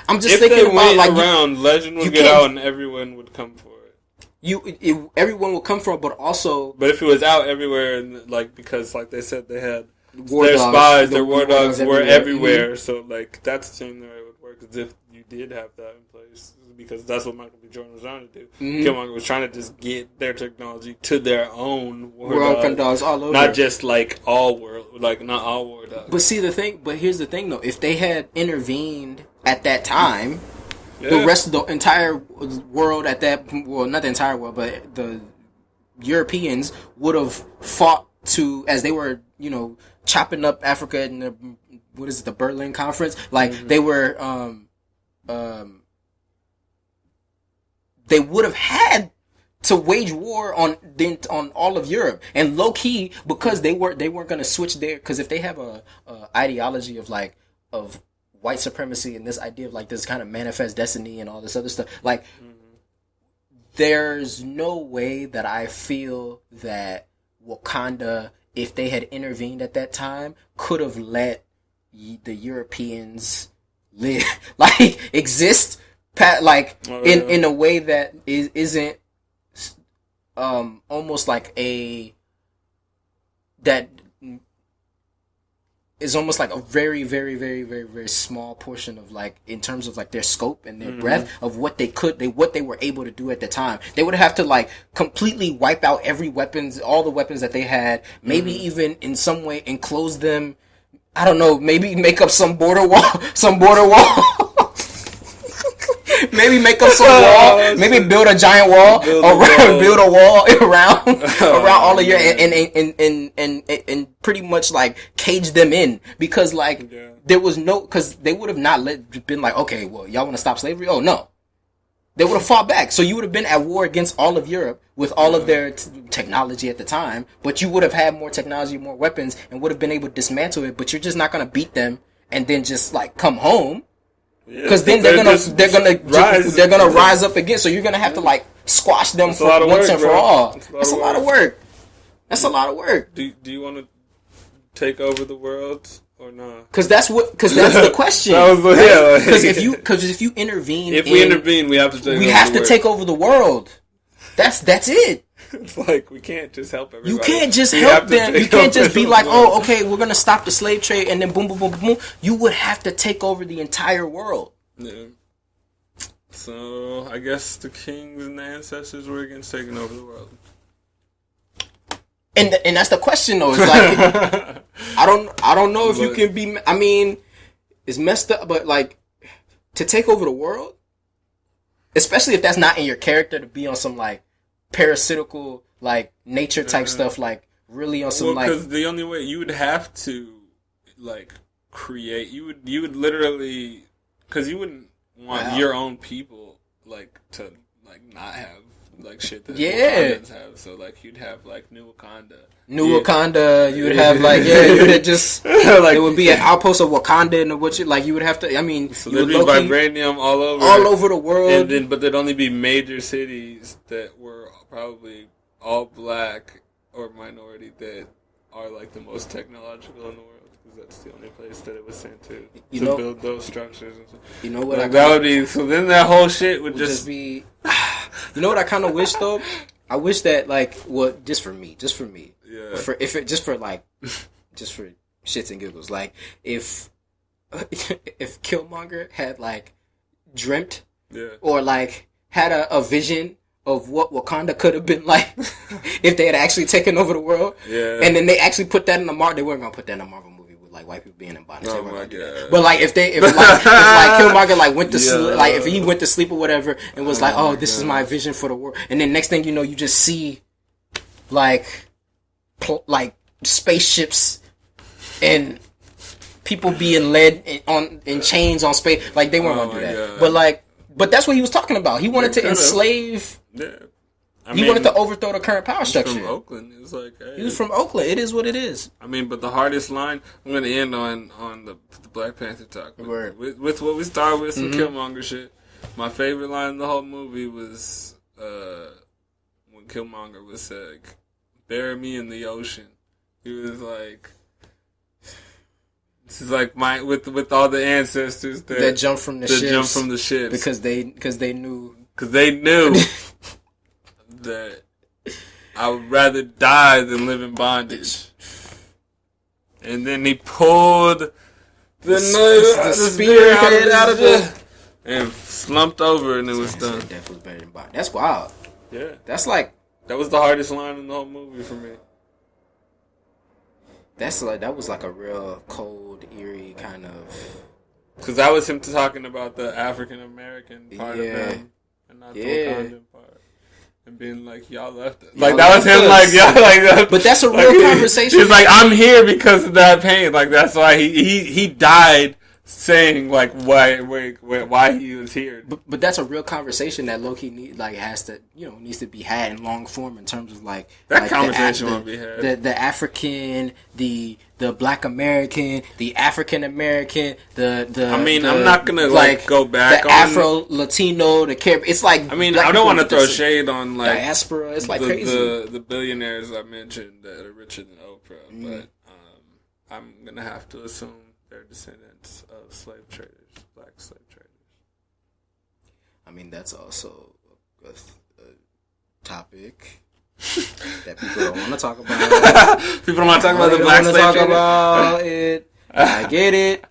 I'm just thinking about like around. Legend would get out and everyone would come for it. Everyone would come for it, but also. But if it was out everywhere, and like because like they said they had their spies, their war dogs were everywhere. So like that's the same way it would work, as if you did have that in place, because that's what Michael B. Jordan was trying to do. Killmonger was trying to just get their technology to their own war dogs all over, not just like all world, like not all war dogs. But here's the thing though: if they had intervened at that time, the rest of the entire world not the entire world, but the Europeans would have fought as they were, chopping up Africa in the Berlin Conference. Like they were, they would have had to wage war on all of Europe, and low key because they weren't going to switch there, because if they have a ideology of like of white supremacy and this idea of like this kind of manifest destiny and all this other stuff, like there's no way that I feel that Wakanda, if they had intervened at that time, could have let the Europeans live, like exist, in a way that isn't almost like that is almost like a very, very, very, very, very small portion of like in terms of like their scope and their breadth of what they were able to do at the time. They would have to like completely wipe out all the weapons that they had, maybe even in some way enclose them. I don't know, maybe make up some border wall. Maybe make up some wall. Maybe build a giant wall. Build a wall around all of your and pretty much like cage them in, because like there was no, because they would have not been like, okay, well, y'all want to stop slavery? Oh no, they would have fought back. So you would have been at war against all of Europe with all of their technology at the time, but you would have had more technology, more weapons, and would have been able to dismantle it. But you're just not gonna beat them and then just like come home. Because then they're gonna rise up again. So you're gonna have to like squash them once and for all. That's a lot of work. That's a lot of work. Do you want to take over the world or not? Because that's the question. Because if you intervene, we have to take over the world. That's it. It's like we can't just help everybody. You can't just help them. You can't just be like, oh, okay, we're gonna stop the slave trade and then boom, boom, boom, boom. You would have to take over the entire world. Yeah. So I guess the kings and the ancestors were against taking over the world. And that's the question though. It's like I don't know if you can be. I mean, it's messed up, but like to take over the world, especially if that's not in your character, to be on some like parasitical like nature type stuff, like really on some like, because the only way you would have to like create, you would literally, because you wouldn't want your own people like to like not have like shit that Wakandans have. So like you'd have like New Wakanda. You would have like you would just like it would be an outpost of Wakanda, and what you like you would have to. I mean, so there'd be vibranium all over the world, but there'd only be major cities that were probably all black or minority that are like the most technological in the world. That's the only place that it was sent to build those structures. And stuff. You know what? Like, that would be, so then that whole shit would just be. You know what I kind of wish though? I wish that like, well, just for me. Yeah. For shits and giggles, like if Killmonger had like dreamt, or like had a vision of what Wakanda could have been like if they had actually taken over the world, and then they actually put that in the Marvel. They weren't gonna put that in a Marvel movie with like white people being in bondage. Oh my God. But like if Killmonger like went to sleep, like if he went to sleep or whatever, and was like, oh, this is my vision for the world, and then next thing you know, you just see like spaceships and people being led in chains on space. Like they weren't gonna do that, God. But that's what he was talking about. He wanted to enslave. Yeah. He wanted to overthrow the current power structure. From Oakland. It was like, hey. He was from Oakland. It is what it is. I mean, but the hardest line, I'm going to end on the Black Panther talk. With what we started with, some Killmonger shit. My favorite line in the whole movie was when Killmonger was like, bury me in the ocean. He was like, this is like with all the ancestors that jumped from the ships because they knew that I would rather die than live in bondage. And then he pulled the spearhead out of and slumped over, and it was done. Death was better than bondage. That's wild. Yeah, that's like that was the hardest line in the whole movie for me. That was like a real cold, eerie kind of. Because that was him talking about the African American part of him, and not the Wakandan part, and being like, "Y'all left us." Like that was him, like y'all, like that. But that's a real conversation. He's like, "I'm here because of that pain." Like that's why he died saying like why he was here. But that's a real conversation that low-key needs to be had in long form in terms of like that conversation will be had. The African, the Black American, the African American, I'm not gonna like go back the on Afro Latino, the Caribbean. It's like I don't want to throw shade on like diaspora. It's like crazy. The billionaires I mentioned that are richer than Oprah, but I'm gonna have to assume they're descendants of slave traders, black slave traders. I mean, that's also a topic that people don't want to talk about. People don't want to talk about the black slave traders. Talk about it. I get it,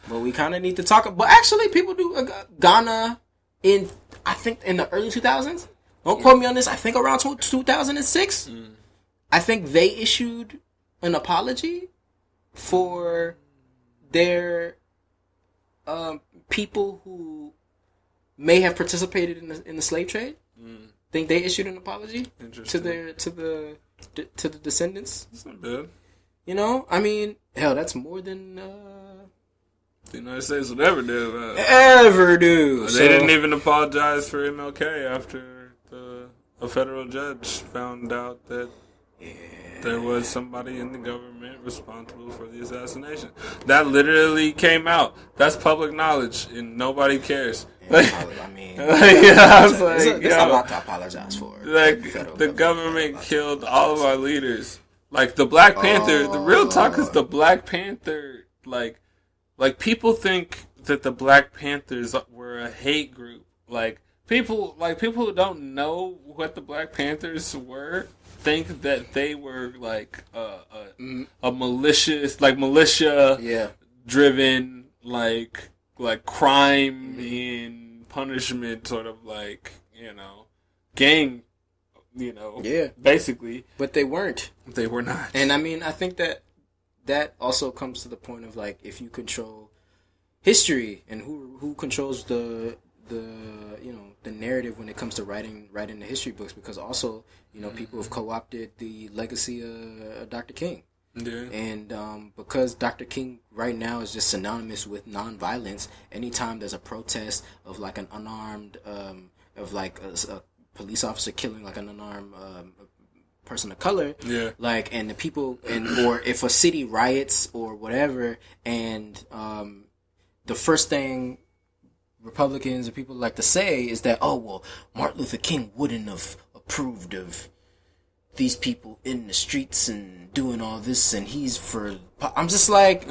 but we kind of need to talk. But actually, people do. Ghana I think in the early 2000s. Don't quote me on this. I think around 2006. I think they issued an apology for their people who may have participated in the slave trade. Think they issued an apology to the descendants. That's not bad. You know, I mean, hell, that's more than the United States would ever do. Ever do. They didn't even apologize for MLK after a federal judge found out that there was somebody in the government responsible for the assassination. That literally came out. That's public knowledge, and nobody cares. I mean, it's not a lot to apologize for. Like, the government killed all of our leaders. Like, the Black Panther, the real talk is the Black Panther, like people think that the Black Panthers were a hate group. Like, people who don't know what the Black Panthers were think that they were like a malicious, like militia driven, like crime and punishment sort of like, gang, basically. But they weren't. They were not. And I mean, I think that also comes to the point of like, if you control history and who controls the narrative when it comes to writing the history books, because also people have co-opted the legacy of Dr. King. Yeah. And because Dr. King right now is just synonymous with nonviolence, anytime there's a protest of like an unarmed of like a police officer killing like an unarmed person of color, like, and the people, or if a city riots or whatever, and the first thing Republicans or people like to say is that, oh, well, Martin Luther King wouldn't have approved of these people in the streets and doing all this, and he's for... I'm just like,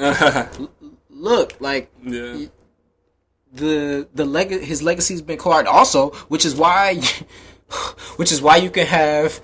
look, like, his legacy's been co-opted also, which is why you can have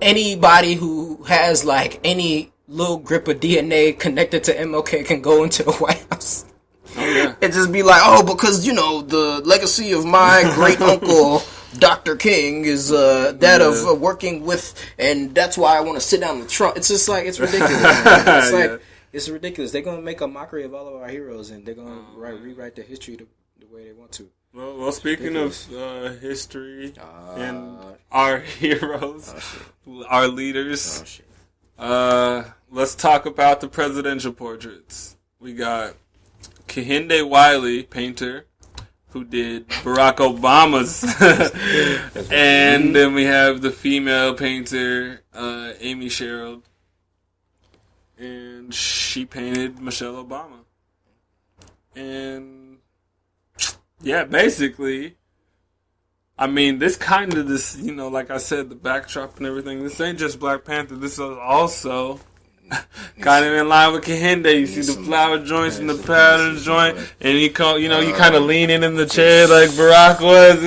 anybody who has like any little grip of DNA connected to MLK can go into the White House. Oh, yeah. And just be like, oh, because, the legacy of my great-uncle, Dr. King, is that of working with, and that's why I want to sit down with Trump. It's just like, it's ridiculous. It's like, it's ridiculous. They're going to make a mockery of all of our heroes, and they're going to rewrite the history the way they want to. Well, speaking of history and our heroes, our leaders, let's talk about the presidential portraits. We got Kehinde Wiley, painter, who did Barack Obama's. And then we have the female painter, Amy Sherald. And she painted Michelle Obama. And, yeah, basically, I mean, this, like I said, the backdrop and everything, this ain't just Black Panther. This is also... kind of in line with Kehinde. You see the flower joints and the pattern joint, and you kind of leaning in the chair like Barack was.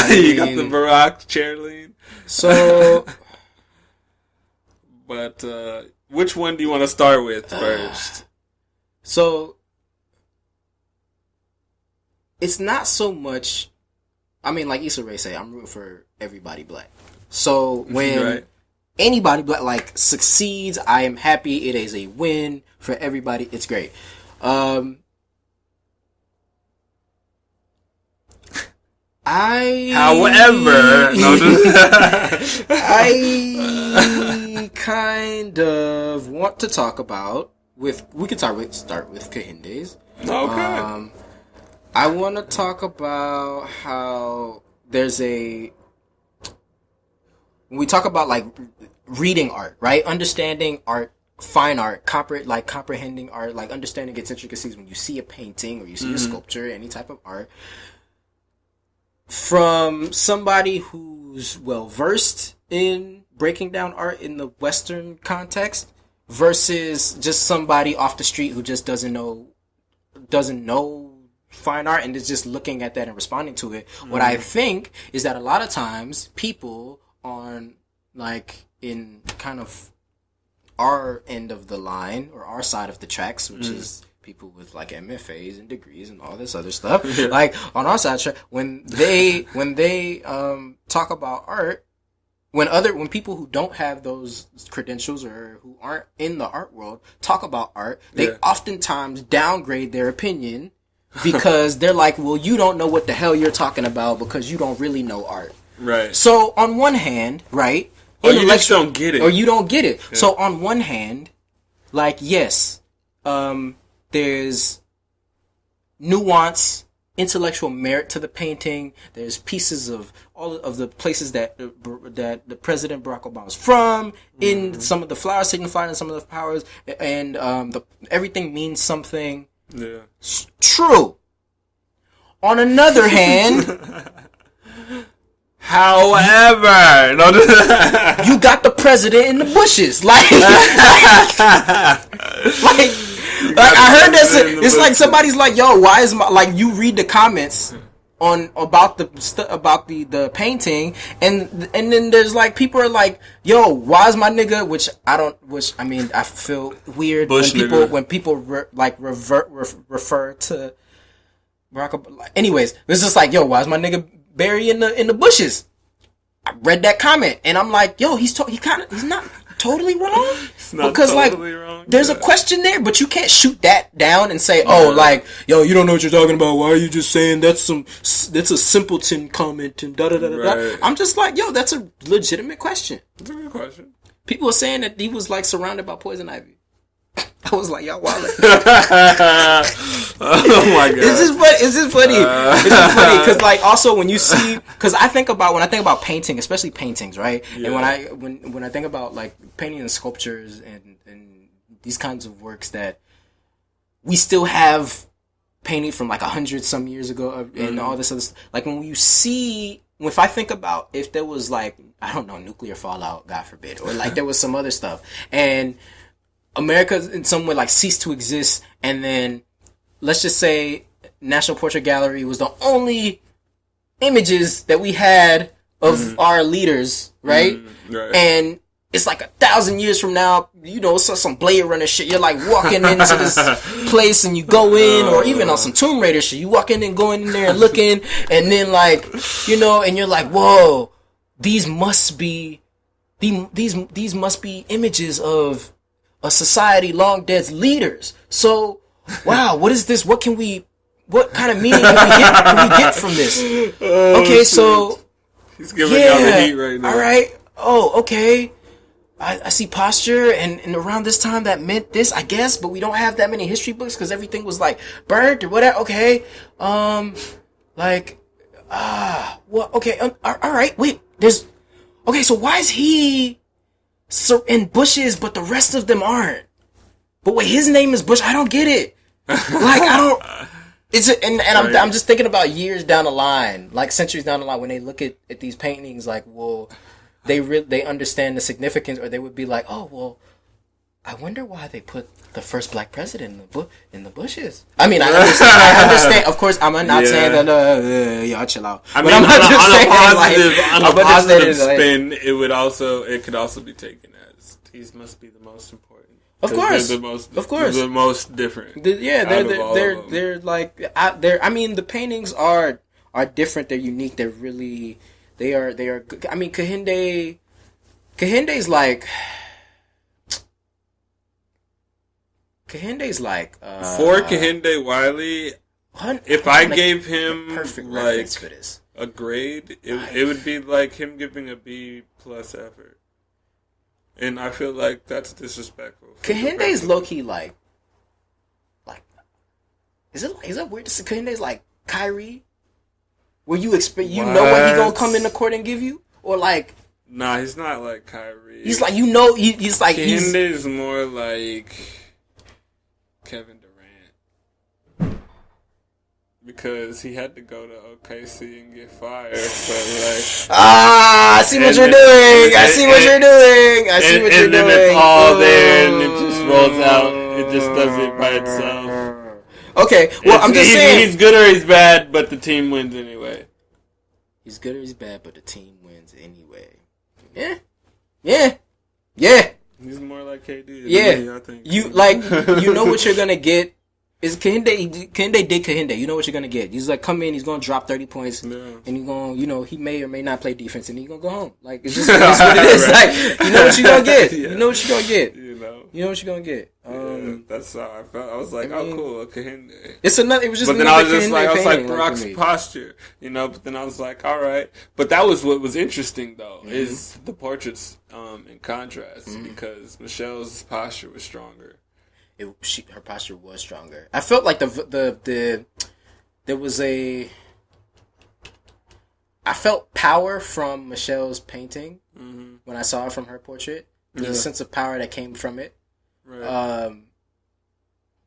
You got the Barack chair lean. So, but which one do you want to start with first? So, it's not so much. I mean, like Issa Rae say, I'm rooting for everybody black. So when anybody black like succeeds, I am happy. It is a win for everybody. It's great. However, I kind of want to talk about we could start with Kahinde's. Okay. I want to talk about how when we talk about like reading art, right? Understanding art, fine art, comprehending art, like understanding its intricacies. When you see a painting or you see a sculpture, any type of art, from somebody who's well versed in breaking down art in the Western context versus just somebody off the street who just doesn't know fine art and is just looking at that and responding to it. What I think is that a lot of times people on like in kind of our end of the line or our side of the tracks, which is people with like MFAs and degrees and all this other stuff, like on our side track, when they talk about art, when people who don't have those credentials or who aren't in the art world talk about art, they oftentimes downgrade their opinion because they're like, well, you don't know what the hell you're talking about because you don't really know art. Right. So on one hand, right? Or you just don't get it. Or you don't get it. Yeah. So on one hand, like, yes, there's nuance, intellectual merit to the painting. There's pieces of all of the places that the President Barack Obama's from, in some of the flowers signifying some of the powers, and everything means something. Yeah. True. On another hand, however, you got the president in the bushes, like I heard that. It's like somebody's like, "Yo, why is my like?" You read the comments about the painting, and then there's like people are like, "Yo, why is my nigga?" Which I mean, I feel weird when people refer to Barack Obama. Anyways, it's just like, "Yo, why is my nigga buried in the bushes?" I read that comment, and I'm like, "Yo, he's not totally wrong because totally wrong. There's a question there, but you can't shoot that down and say, "Oh, like, yo, you don't know what you're talking about. Why are you just saying that's a simpleton comment and da da da da?" I'm just like, "Yo, that's a legitimate question." That's a good question. People are saying that he was like surrounded by poison ivy. I was like, y'all wild. Oh my god! It's just funny. It's just funny because, like, also when you see, because when I think about painting, especially paintings, right? Yeah. And when I think about like painting and sculptures and these kinds of works that we still have painted from like 100 some years ago and all this other stuff. Like if I think about if there was like, I don't know, nuclear fallout, God forbid, or like there was some other stuff and America in some way like ceased to exist, and then let's just say National Portrait Gallery was the only images that we had of our leaders, right? Right? And it's like 1,000 years from now, you know, some Blade Runner shit. You're like walking into this place and you go in, or even on some Tomb Raider shit. You walk in and go in there and looking, and then like, you know, and you're like, whoa, these must be images of a society long dead's leaders. So, wow, what is this? What kind of meaning can we get from this? Okay, so he's giving y'all the heat right now. All right. Oh, okay. I see posture, and around this time that meant this, I guess, but we don't have that many history books because everything was like burnt or whatever. Okay. Well, okay. All right. Wait, okay, so why is he in bushes, but the rest of them aren't? But wait, his name is Bush. I don't get it. Like, I don't. I'm just thinking about years down the line, like centuries down the line, when they look at these paintings, like, well, they understand the significance, or they would be like, oh, well, I wonder why they put the first black president in the bushes. I mean, I understand. Of course, I'm not saying that. Y'all chill out. I mean, on a positive spin, it could also be taken as these must be the most important. Of course, they're the most different. They're like out there. I mean, the paintings are different. They're unique. They are. I mean, Kahinde's like. For Kehinde Wiley, if I gave him like for this. A grade, it would be like him giving a B+ effort, and I feel like that's disrespectful. Kahinde's low key like is it weird to say Kahinde's like Kyrie? Where you expect know what he gonna come in the court and give you? Or like nah, he's not like Kyrie. He's like he's like Kahinde is more like Kevin Durant. Because he had to go to OKC and get fired. So like I see what you're doing. I see what you're doing. I see what you're doing. And then it's all there and it just rolls out. It just does it by itself. Okay, well, I'm just saying. He's good or he's bad, but the team wins anyway. He's good or he's bad, but the team wins anyway. Yeah. Yeah. Yeah. He's more like KD. Yeah. Me, I think. You know what you're going to get. Is Kahinde did Kahinde. You know what you're going to get. He's like, come in, he's going to drop 30 points, and he's going to, he may or may not play defense, and he's going to go home. Like, it's just it's what it is. Right. Like, you know what you're going to get. Yeah. You know what you're going to get. You know what you're going to get. That's how I felt. I was like, oh, cool, Kahinde. It was just but then I was like, Brock's posture, but then I was like, all right. But that was what was interesting, though, is the portraits in contrast, because Michelle's posture was stronger. Her posture was stronger. I felt like there was I felt power from Michelle's painting when I saw it from her portrait. There's a sense of power that came from it. Right.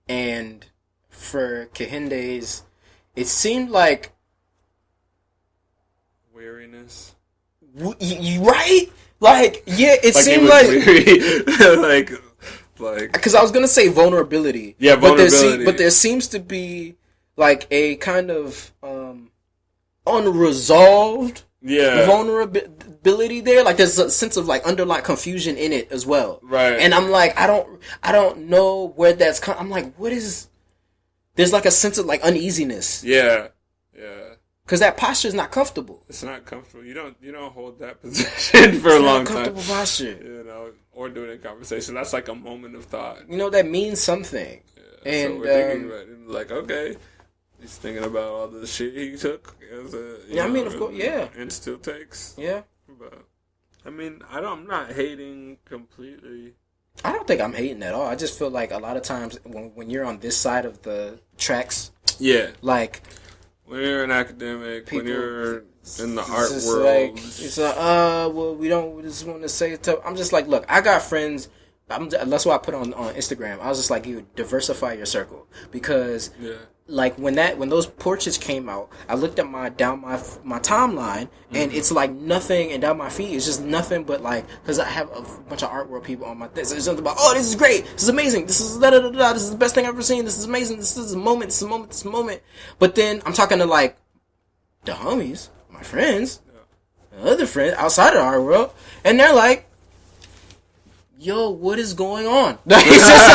And for Kahinde's, it seemed like weariness. Right? Like, yeah, it seemed like because I was gonna say vulnerability. Yeah, vulnerability. But there seems to be like a kind of unresolved vulnerability there. Like there's a sense of like underlying confusion in it as well. Right. And I'm like, I don't know where that's come. I'm like, what is? There's like a sense of like uneasiness. Yeah. Because that posture is not comfortable. It's not comfortable. You don't hold that position for a long time. Comfortable posture. Or doing a conversation. That's like a moment of thought. That means something. Yeah, and so we're thinking about it. Like, okay, he's thinking about all the shit he took as of course, yeah, and still takes. Yeah, but I mean, I'm not hating completely. I don't think I'm hating at all. I just feel like a lot of times when you're on this side of the tracks, like. When you're an academic, when you're in the art world, we just want to say it. I'm just like, look, I got friends. That's why I put on Instagram. I was just like, you diversify your circle because, like when those portraits came out, I looked at my timeline and it's like nothing, and down my feed it's just nothing but like because I have a bunch of art world people on my thing. So it's something about this is great, this is amazing, this is this is the best thing I've ever seen, this is amazing, this is a moment, this is a moment, this is a moment. But then I'm talking to like the homies, my friends, other friends outside of the art world, and they're like, yo, what is going on? It's just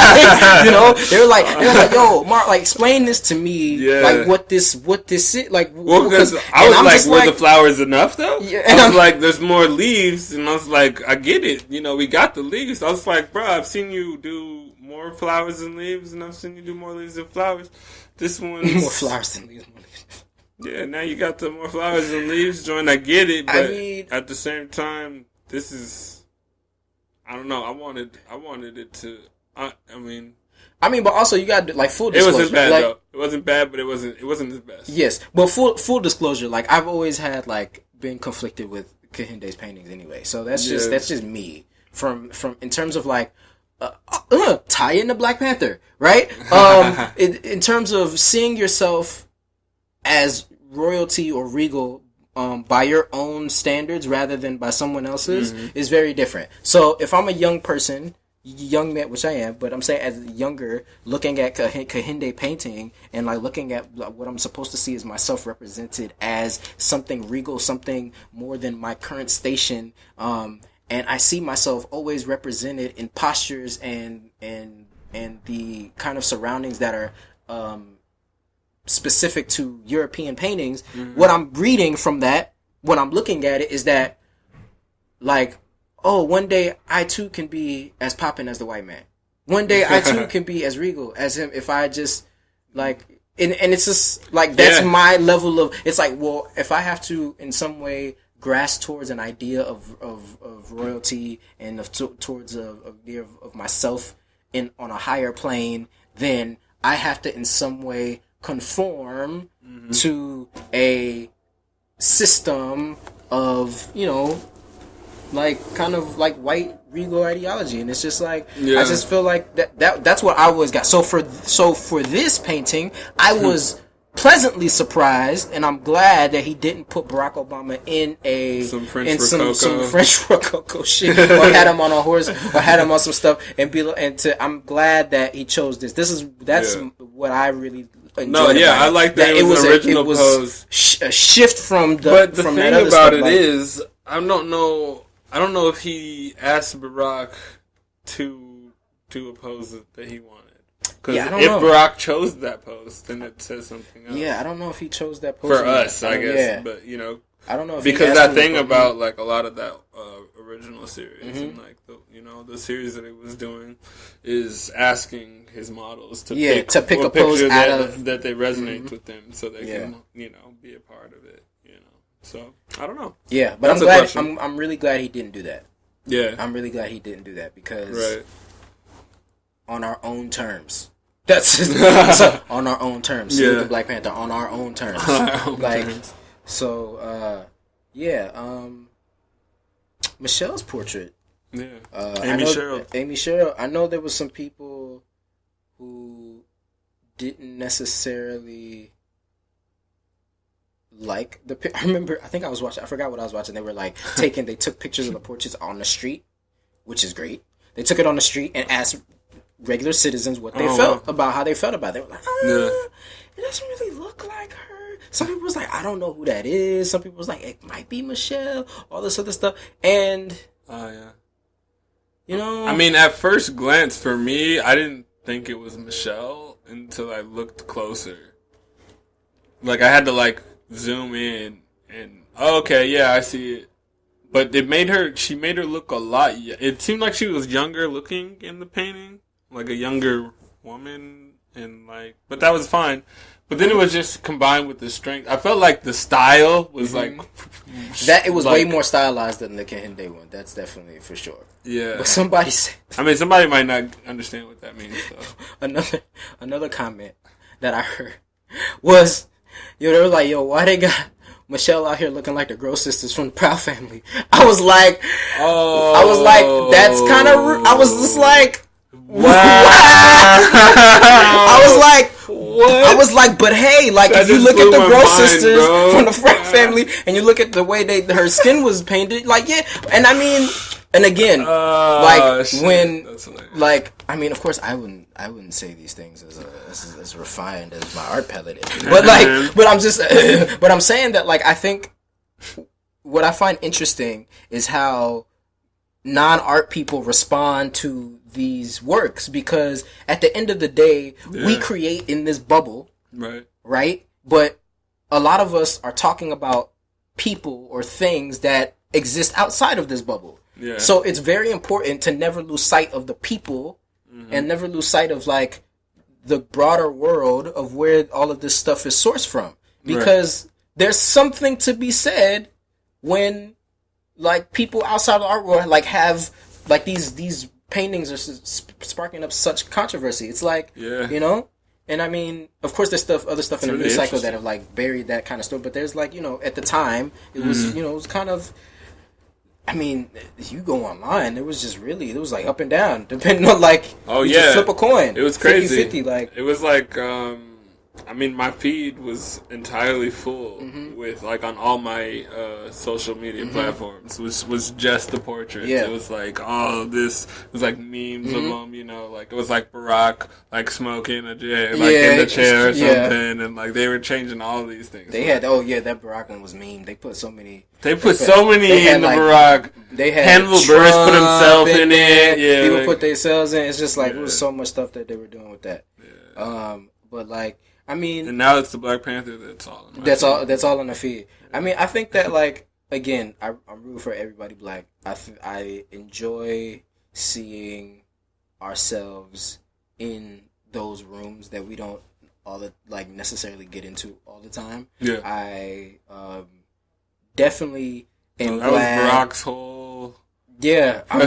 like, they're like, yo, Mark, like, explain this to me, like, what this is, like, well, because I was like, were the flowers enough, though? Yeah, and I was like, there's more leaves, and I was like, I get it, we got the leaves. I was like, bro, I've seen you do more flowers than leaves, and I've seen you do more leaves than flowers. This one's... more flowers than leaves, more leaves. Yeah, now you got the more flowers than leaves joint, I get it, but at the same time, this is... I don't know. I wanted it to. I mean, but also you got like full disclosure. It wasn't bad though. It wasn't bad, but it wasn't his best. Yes, but full disclosure. Like I've always had like been conflicted with Kahinde's paintings anyway. So that's just me. From in terms of like tie into Black Panther, right? In terms of seeing yourself as royalty or regal. By your own standards rather than by someone else's is very different. So if I'm a young person, young man, which I am, but I'm saying as younger, looking at Kahinde painting and like looking at what I'm supposed to see as myself represented as something regal, something more than my current station, and I see myself always represented in postures and the kind of surroundings that are specific to European paintings. What I'm reading from that, when I'm looking at it, is that like, oh, one day I too can be as poppin' as the white man. One day I too can be as regal as him if I just like, and it's just like that's my level of. It's like, well, if I have to in some way grasp towards an idea of royalty and towards a idea of myself on a higher plane, then I have to in some way conform to a system of, you know, like kind of like white regal ideology, and it's just like I just feel like that's what I always got. So for this painting, I was pleasantly surprised, and I'm glad that he didn't put Barack Obama in some French Rococo shit, or had him on a horse, or had him on some stuff, I'm glad that he chose this. That's what I really enjoyed. No, yeah, I like that it was an original pose. A shift from the. But the thing about it is, I don't know if he asked Barack to a pose that he wanted. Because if Barack chose that pose, then it says something else. Yeah, I don't know if he chose that pose. For us, I guess. Yeah. But, you know. I don't know if because that thing about, like, a lot of that original series and, like, the series that he was doing is asking his models to pick a pose that they resonate with them so they can, you know, be a part of it, you know. So, I don't know. Yeah, but I'm glad. I'm really glad he didn't do that. Yeah. I'm really glad he didn't do that because on our own terms. That's on our own terms. The Black Panther on our own terms. Michelle's portrait. Yeah. Amy Sherrill. I know there was some people who didn't necessarily like the. I remember. I think I was watching. I forgot what I was watching. They were like they took pictures of the portraits on the street, which is great. They took it on the street and asked regular citizens what they felt about how they felt about it. They were like, it doesn't really look like her. Some people was like, I don't know who that is. Some people was like, it might be Michelle. All this other stuff. And you know, I mean, at first glance, for me, I didn't think it was Michelle until I looked closer. Like, I had to like zoom in and I see it. But she made her look a lot. It seemed like she was younger looking in the painting, like a younger woman, and like. But that was fine. But then it was just combined with the strength. I felt like the style was like that. It was way more stylized than the Kehinde one. That's definitely for sure. Yeah. But somebody said. I mean, somebody might not understand what that means. So. Another comment that I heard was, they were like, why they got Michelle out here looking like the Gross sisters from the Proud Family? I was like, that's kind of. I was just like, wow. I was like, what? I was like, but hey, like if you look at the Gross sisters from the Proud Family, and you look at the way her skin was painted, like and I mean, and again, I mean, of course, I wouldn't say these things as refined as my art palette is, but but I'm saying that, like, I think what I find interesting is how non-art people respond to these works, because at the end of the day, we create in this bubble, right? But a lot of us are talking about people or things that exist outside of this bubble. Yeah. So it's very important to never lose sight of the people and never lose sight of like the broader world of where all of this stuff is sourced from, because there's something to be said when like people outside of the art world like have like these paintings are sparking up such controversy. It's like, you know, and I mean, of course there's other stuff in the news cycle that have like buried that kind of stuff, but there's like, you know, at the time it was, you know, it was kind of, I mean, you go online, it was like up and down, depending on like, just flip a coin. It was crazy. 50-50, like. It was like, I mean, my feed was entirely full with, like, on all my social media platforms, was just the portraits. Yeah. It was like, it was like memes of them, you know, like, it was like Barack, like, smoking in the chair or something, and, like, they were changing all of these things. They had, that Barack one was meme. They put so many in the Barack. They had Hannibal Buress put himself in it. Yeah, people put themselves in. It's just like, it was so much stuff that they were doing with that. Yeah. But, like, I mean, and now it's the Black Panther that's all. That's all on the feed. I mean, I think that, like, again, I'm rooting for everybody black. I enjoy seeing ourselves in those rooms that we don't necessarily get into all the time. Yeah, I definitely am glad. That was Barack's whole. Yeah, I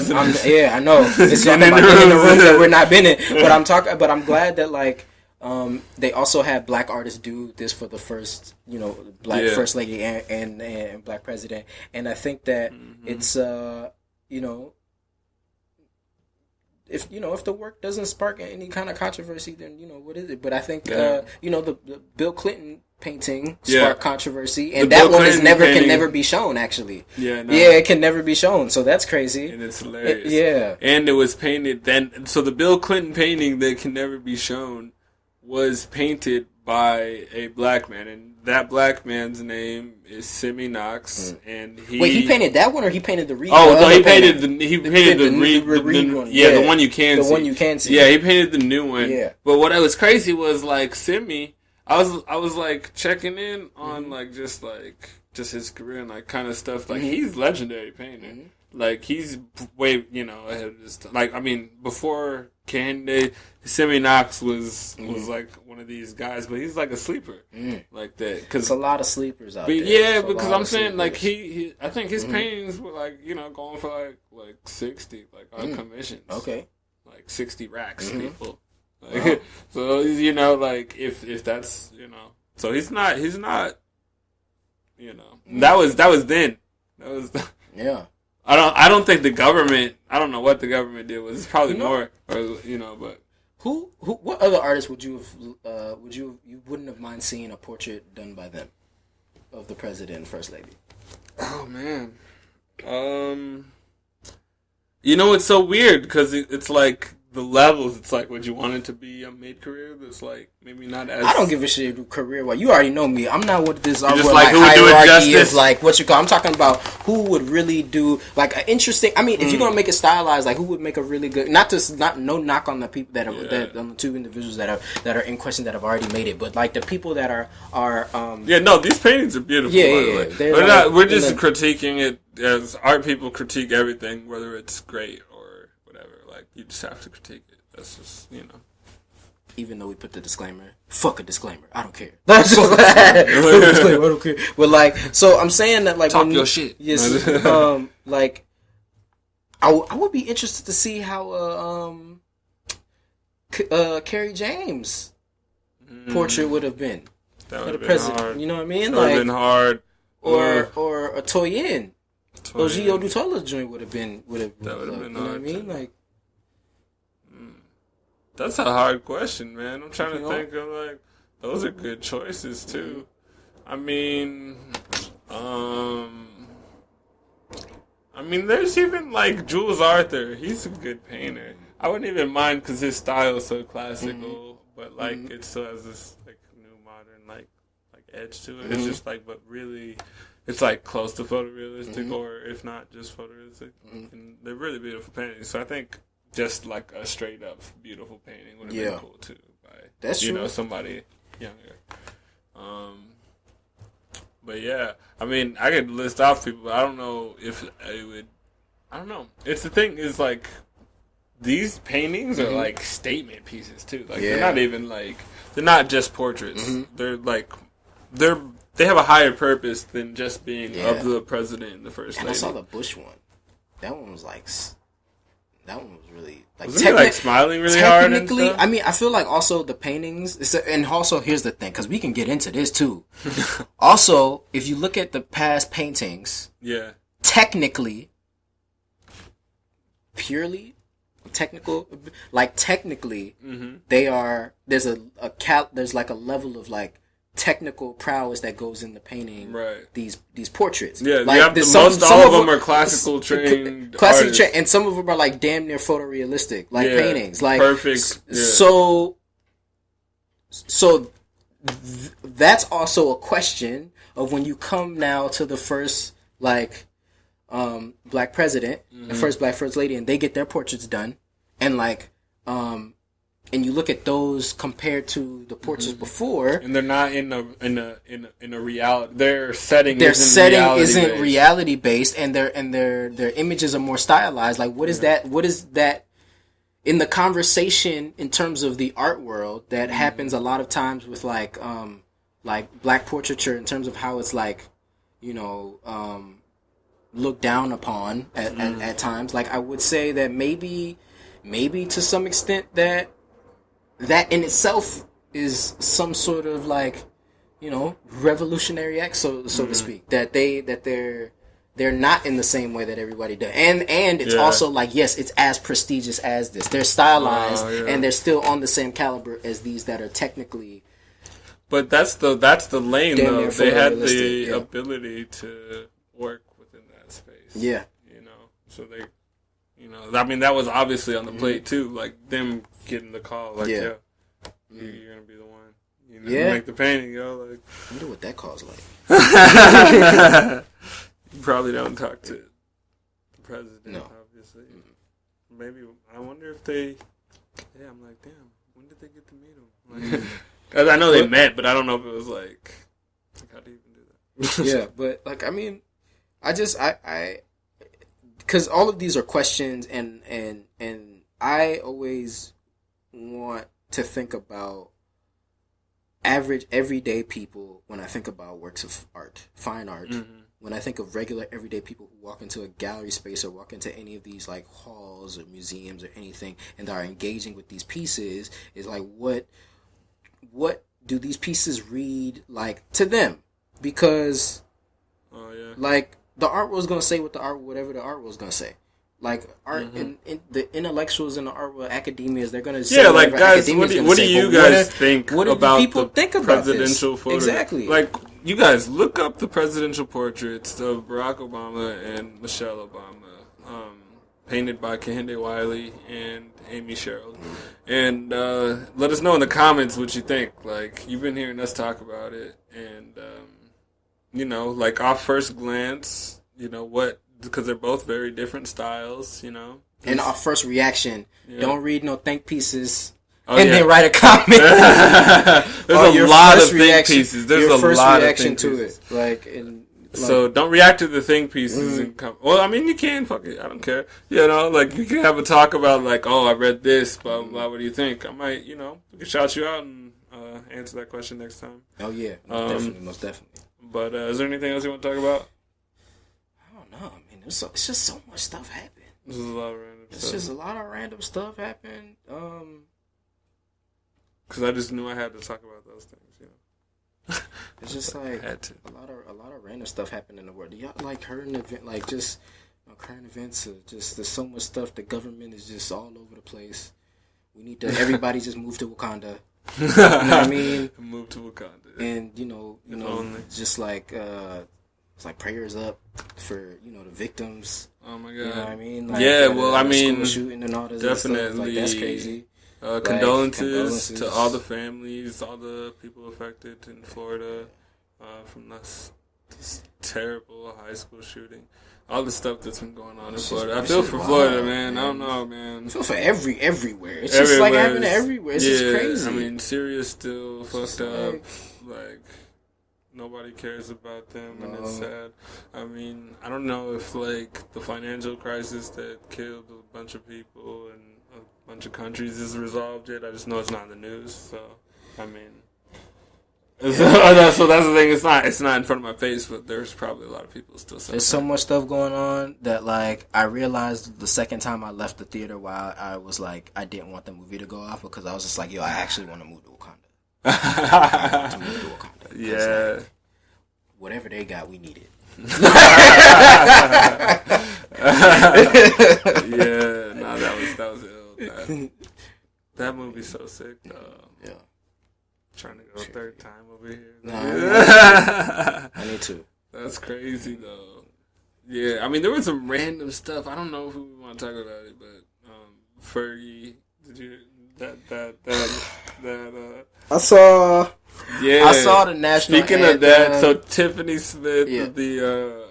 know. It's in the rooms that we're not been in, but I'm glad that, like. They also had black artists do this for the first, black first lady and black president, and I think that it's if the work doesn't spark any kind of controversy, then what is it? But I think the Bill Clinton painting sparked controversy, and that one can never be shown. Actually, it can never be shown. So that's crazy, and it's hilarious. And it was painted then. So the Bill Clinton painting that can never be shown was painted by a black man, and that black man's name is Simi Knox. And he painted that one, or he painted the Reed? Oh no, he painted the Reed one. Yeah, the one you can see. The one you can see. Yeah, he painted the new one. Yeah. But what was crazy was like Simi. I was like checking in on just his career and like kind of stuff. Like he's legendary painter. Like he's way ahead of his time. Like I mean before Kanye, Simi Knox was like one of these guys, but he's like a sleeper like that. Cause it's a lot of sleepers out there. Yeah, because I'm saying like he I think his paintings were like going for like 60 like on commissions. Okay, like 60 racks people. Like, so like if that's so he's not that was then that was I don't think the government. I don't know what the government did. Was probably more, or but who? What other artists would you have? You wouldn't have mind seeing a portrait done by them of the president and first lady? Oh man, it's so weird because it's like the levels. It's like, would you want it to be a mid-career that's like maybe not as... I don't give a shit career-wise. You already know me. I'm not with this like who would do it justice? Of like what you call. I'm talking about who would really do like an interesting. I mean, if you're gonna make it stylized, like who would make a really good? No knock on the people that are that on the two individuals that are in question that have already made it, but like the people that are these paintings are beautiful. We're just critiquing it as art people critique everything, whether it's great. You just have to critique it. That's just, Even though we put the disclaimer, fuck a disclaimer. I don't care. That's just I don't care. But like, so I'm saying that like, talk your shit. Yes. Like, I would be interested to see how Kerry James portrait would have been for the president. Hard. You know what I mean? That would have been hard. Or a Toyin. Ogio Dutola's joint would have been been hard. You know what I mean? Like. That's a hard question, man. I'm trying to think of like those are good choices too. I mean, there's even like Jules Arthur. He's a good painter. I wouldn't even mind because his style is so classical, but like it still has this like new modern like edge to it. It's just like, but really, it's like close to photorealistic, or if not just photorealistic. And they're really beautiful paintings. So I think. Just like a straight up beautiful painting would have been cool too. By somebody younger. But yeah, I mean, I could list off people, but I don't know if it would. I don't know. It's the thing is like these paintings are like statement pieces too. Like they're not even like they're not just portraits. They're like they have a higher purpose than just being of the president and the first lady. And I saw the Bush one. That one was like. That one was really like was he like smiling really hard and stuff? I mean, I feel like also the paintings, and also here's the thing, because we can get into this too. Also, if you look at the past paintings, technically, purely technical, like technically, they are there's like a level of like technical prowess that goes into painting these portraits. Yeah, like all of them are classical trained, and some of them are like damn near photorealistic, like paintings, like perfect. So that's also a question of when you come now to the first like black president, the first black first lady, and they get their portraits done, and like and you look at those compared to the portraits before, and they're not in a reality. Their setting isn't reality based, and their images are more stylized. Like what is that? What is that in the conversation in terms of the art world that happens a lot of times with like black portraiture in terms of how it's like looked down upon at times. Like I would say that maybe to some extent that in itself is some sort of like, revolutionary act, so to speak. That they're not in the same way that everybody does, and it's also like, yes, it's as prestigious as this. They're stylized, and they're still on the same caliber as these that are technically. But that's the lane though. They had the ability to work within that space. Yeah, so they, I mean, that was obviously on the plate too. Like them getting the call, like you're gonna be the one. Make the painting, like. I wonder what that call's like. You probably don't talk to the president, obviously. Mm-hmm. Maybe, I wonder if they... Yeah, I'm like, damn, when did they get to meet him? Like, cause I know they met, but I don't know if it was like how do you even do that? Yeah, but, like, I mean, I because all of these are questions, and I always want to think about average, everyday people when I think about works of art, fine art. Mm-hmm. When I think of regular, everyday people who walk into a gallery space or walk into any of these like halls or museums or anything and are engaging with these pieces, is like, what do these pieces read like to them? Because, like, the art was gonna say whatever the art was gonna say. Like, art and the intellectuals in the art world, academias, they're going to say... Yeah, like, guys, what do you guys think about the presidential photo? Exactly. Like, you guys, look up the presidential portraits of Barack Obama and Michelle Obama, painted by Kehinde Wiley and Amy Sherrill. And let us know in the comments what you think. Like, you've been hearing us talk about it. And, like, off first glance, what... Because they're both very different styles, And our first reaction, don't read no think pieces then write a comment. There's a lot of think pieces. There's a lot of think pieces. So don't react to the think pieces. Well, I mean, you can. Fuck it. I don't care. Like, you can have a talk about, like, oh, I read this, blah, blah, blah. What do you think? I might, we can shout you out and answer that question next time. Oh, yeah. Most definitely. But is there anything else you want to talk about? No, I mean, it's just so much stuff happened. This is a lot of random stuff. It's just a lot of random stuff happened. Because I just knew I had to talk about those things, It's just like a lot of random stuff happened in the world. Do y'all like current event, like just current events? Just there's so much stuff. The government is just all over the place. We need to everybody just move to Wakanda. You know what I mean? Move to Wakanda. And just like. It's like prayers up for the victims. Oh my god! You know what I mean? Like, I mean, school shooting and all this definitely. Stuff. Like, that's crazy. Condolences to all the families, all the people affected in Florida from this terrible high school shooting. All the stuff that's been going on in Florida. I feel for Florida, man. I don't know, man. I feel for everywhere. It's just like happening everywhere. It's just crazy. I mean, Syria's still fucked up. Like. Nobody cares about them, and it's sad. I mean, I don't know if, like, the financial crisis that killed a bunch of people and a bunch of countries is resolved yet. I just know it's not in the news, so, I mean... So that's the thing. It's not in front of my face, but there's probably a lot of people still saying there's so much stuff going on that, like, I realized the second time I left the theater while I was, like, I didn't want the movie to go off because I was just like, I actually want to move to Wakanda. Yeah. Like, whatever they got, we need it. That was ill. That movie's so sick, though. Yeah. Trying to go a third time over here. I need to. That's crazy, though. Yeah, I mean, there was some random stuff. I don't know who we want to talk about it, but Fergie, did you I saw. Yeah, I saw the national. Speaking of that, so Tiffany Smith, the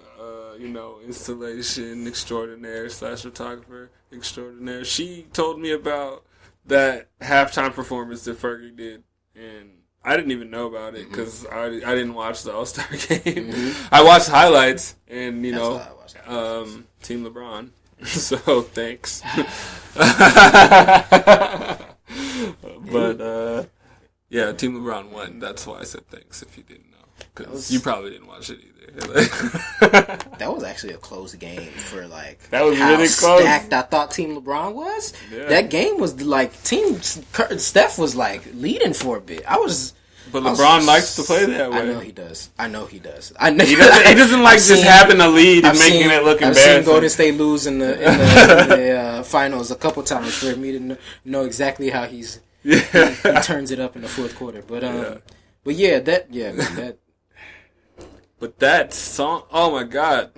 installation extraordinaire / photographer extraordinaire, she told me about that halftime performance that Fergie did, and I didn't even know about it because I didn't watch the All-Star game. I watched highlights, and Team LeBron. So thanks. But Team LeBron won. That's why I said thanks if you didn't know. Because you probably didn't watch it either. That was actually a close game for like that was how really close. Stacked I thought Team LeBron was. Yeah. That game was like Team Steph was like leading for a bit. But LeBron likes to play that way. I know he does. I know he He doesn't like just having a lead and making it look embarrassing. I've seen Golden State lose in the finals a couple times for me to know exactly how he turns it up in the fourth quarter. But man. But that song, oh my god.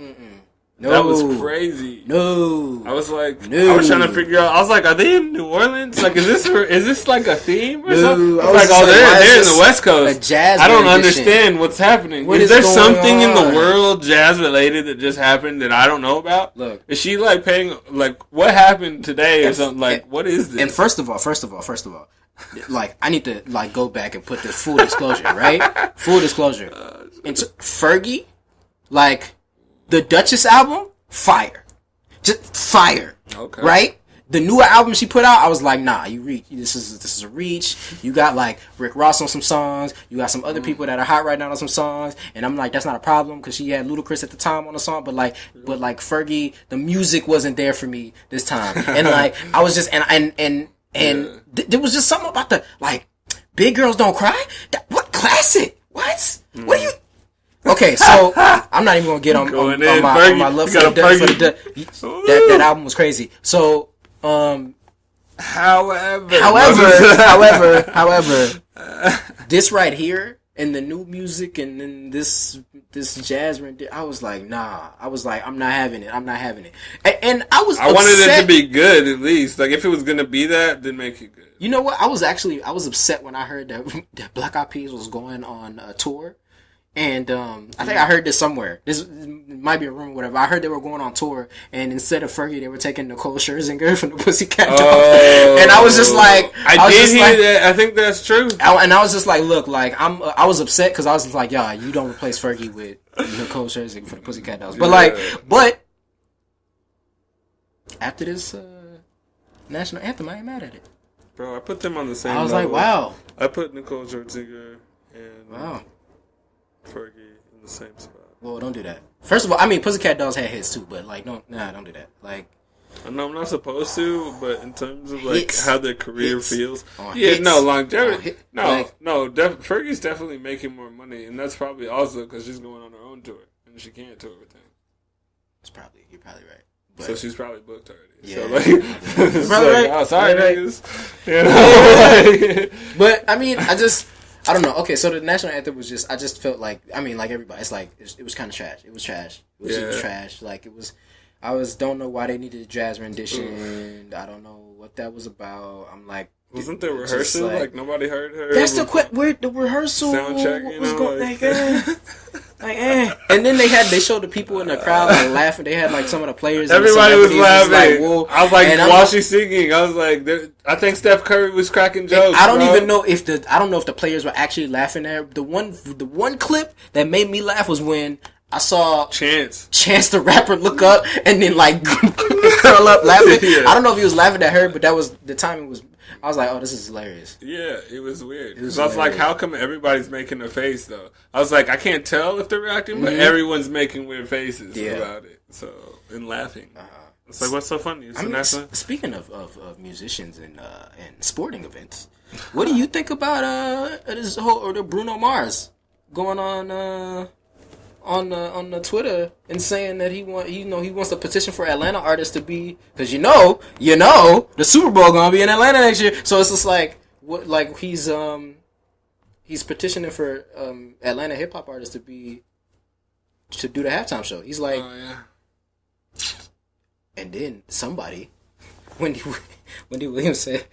No. That was crazy. No. I was like, I was trying to figure out. I was like, are they in New Orleans? Like, is this like a theme or something? I was like, they're in the West Coast. A jazz I don't understand what's happening. Is there something in the world jazz related that just happened that I don't know about? Look, is she like paying? Like, what happened today or something? Like, what is this? And first of all, like, I need to like go back and put this full disclosure, right? Full disclosure. Into Fergie, like. The Duchess album, fire. Just fire. Okay. Right? The newer album she put out, I was like, nah, this is a reach. You got like Rick Ross on some songs. You got some other people that are hot right now on some songs. And I'm like, that's not a problem because she had Ludacris at the time on the song. But like Fergie, the music wasn't there for me this time. And like, I was just, there was just something about the, like, Big Girls Don't Cry? What classic? What? What are you... Okay, so I'm not even gonna get on my love for that album was crazy. So, however, this right here and the new music and then this jazz rendition, I was like, nah. I was like, I'm not having it. And I was. I wanted it to be good at least. Like if it was gonna be that, then make it good. You know what? I was upset when I heard that Black Eyed Peas was going on a tour. And I think I heard this somewhere. This might be a rumor, whatever. I heard they were going on tour, and instead of Fergie, they were taking Nicole Scherzinger from the Pussycat Dolls. And I was just like, I did hear that. I think that's true. And I was just like, look, like I was upset because I was just like, yeah, you don't replace Fergie with Nicole Scherzinger for the Pussycat Dolls. But but after this national anthem, I ain't mad at it. Bro, I put them on the same. I was like, wow. I put Nicole Scherzinger and Fergie in the same spot. Well, don't do that. First of all, I mean, Pussycat Dolls had hits too, but like, don't do that. Like, no, I'm not supposed to, but in terms of like hits, how their career feels, longevity. Fergie's definitely making more money, and that's probably also because she's going on her own tour, and she can't tour with them. You're probably right. But, so she's probably booked already. Yeah, so like, probably right. Oh, sorry, niggas. You know? But I mean, I don't know. Okay, so the national anthem was just... I just felt like... I mean, like everybody. It's like... It was kind of trash. It was trash. It was trash. Like, it was... Don't know why they needed a jazz rendition. I don't know what that was about. I'm like... Wasn't there rehearsal? Like nobody heard her? That's the rehearsal. Sound check, And then they showed the people in the crowd like laughing. They had like some of the players. Everybody was laughing. I was like, while she's singing, I was like, I think Steph Curry was cracking jokes. I don't even know if the players were actually laughing at her. The one clip that made me laugh was when I saw Chance the rapper look up and then like curl up laughing. Yeah. I don't know if he was laughing at her, but that was the timing was. I was like, oh, this is hilarious. Yeah, it was weird. I was like, how come everybody's making a face, though? I was like, I can't tell if they're reacting, but everyone's making weird faces about it. So, and laughing. It's like, what's so funny? Speaking of musicians and sporting events, what do you think about this whole the Bruno Mars going on the Twitter and saying that he wants to petition for Atlanta artists to be, because you know the Super Bowl gonna be in Atlanta next year, so it's just like what, like he's petitioning for Atlanta hip hop artists to do the halftime show. He's like, and then somebody Wendy Williams said,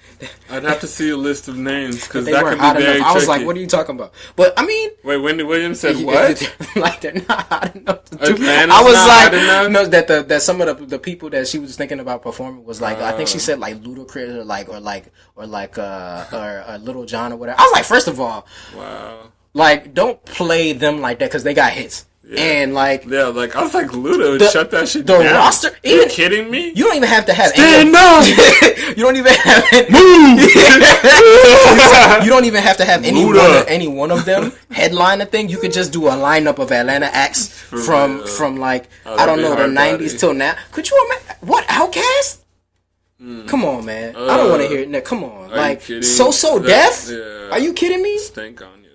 I'd have to see a list of names because that could be very tricky. I was like, what are you talking about? But I mean, wait, Wendy Williams said what? Like they're not hot enough to do. I was like, no, that some of the people that she was thinking about performing was like, I think she said like Ludacris or Little John or whatever. I was like, first of all, wow, like don't play them like that because they got hits. Yeah. And like I was like Ludo, shut that shit down. The roster, you kidding me? You don't even have to have stand up. You don't even have you don't even have to have any one of them headline a thing. You could just do a lineup of Atlanta acts from like I don't know the 90s till now. Could you imagine what Outkast? Come on, man. I don't want to hear it. Now, come on, like So Def. Yeah. Are you kidding me? Stink on you.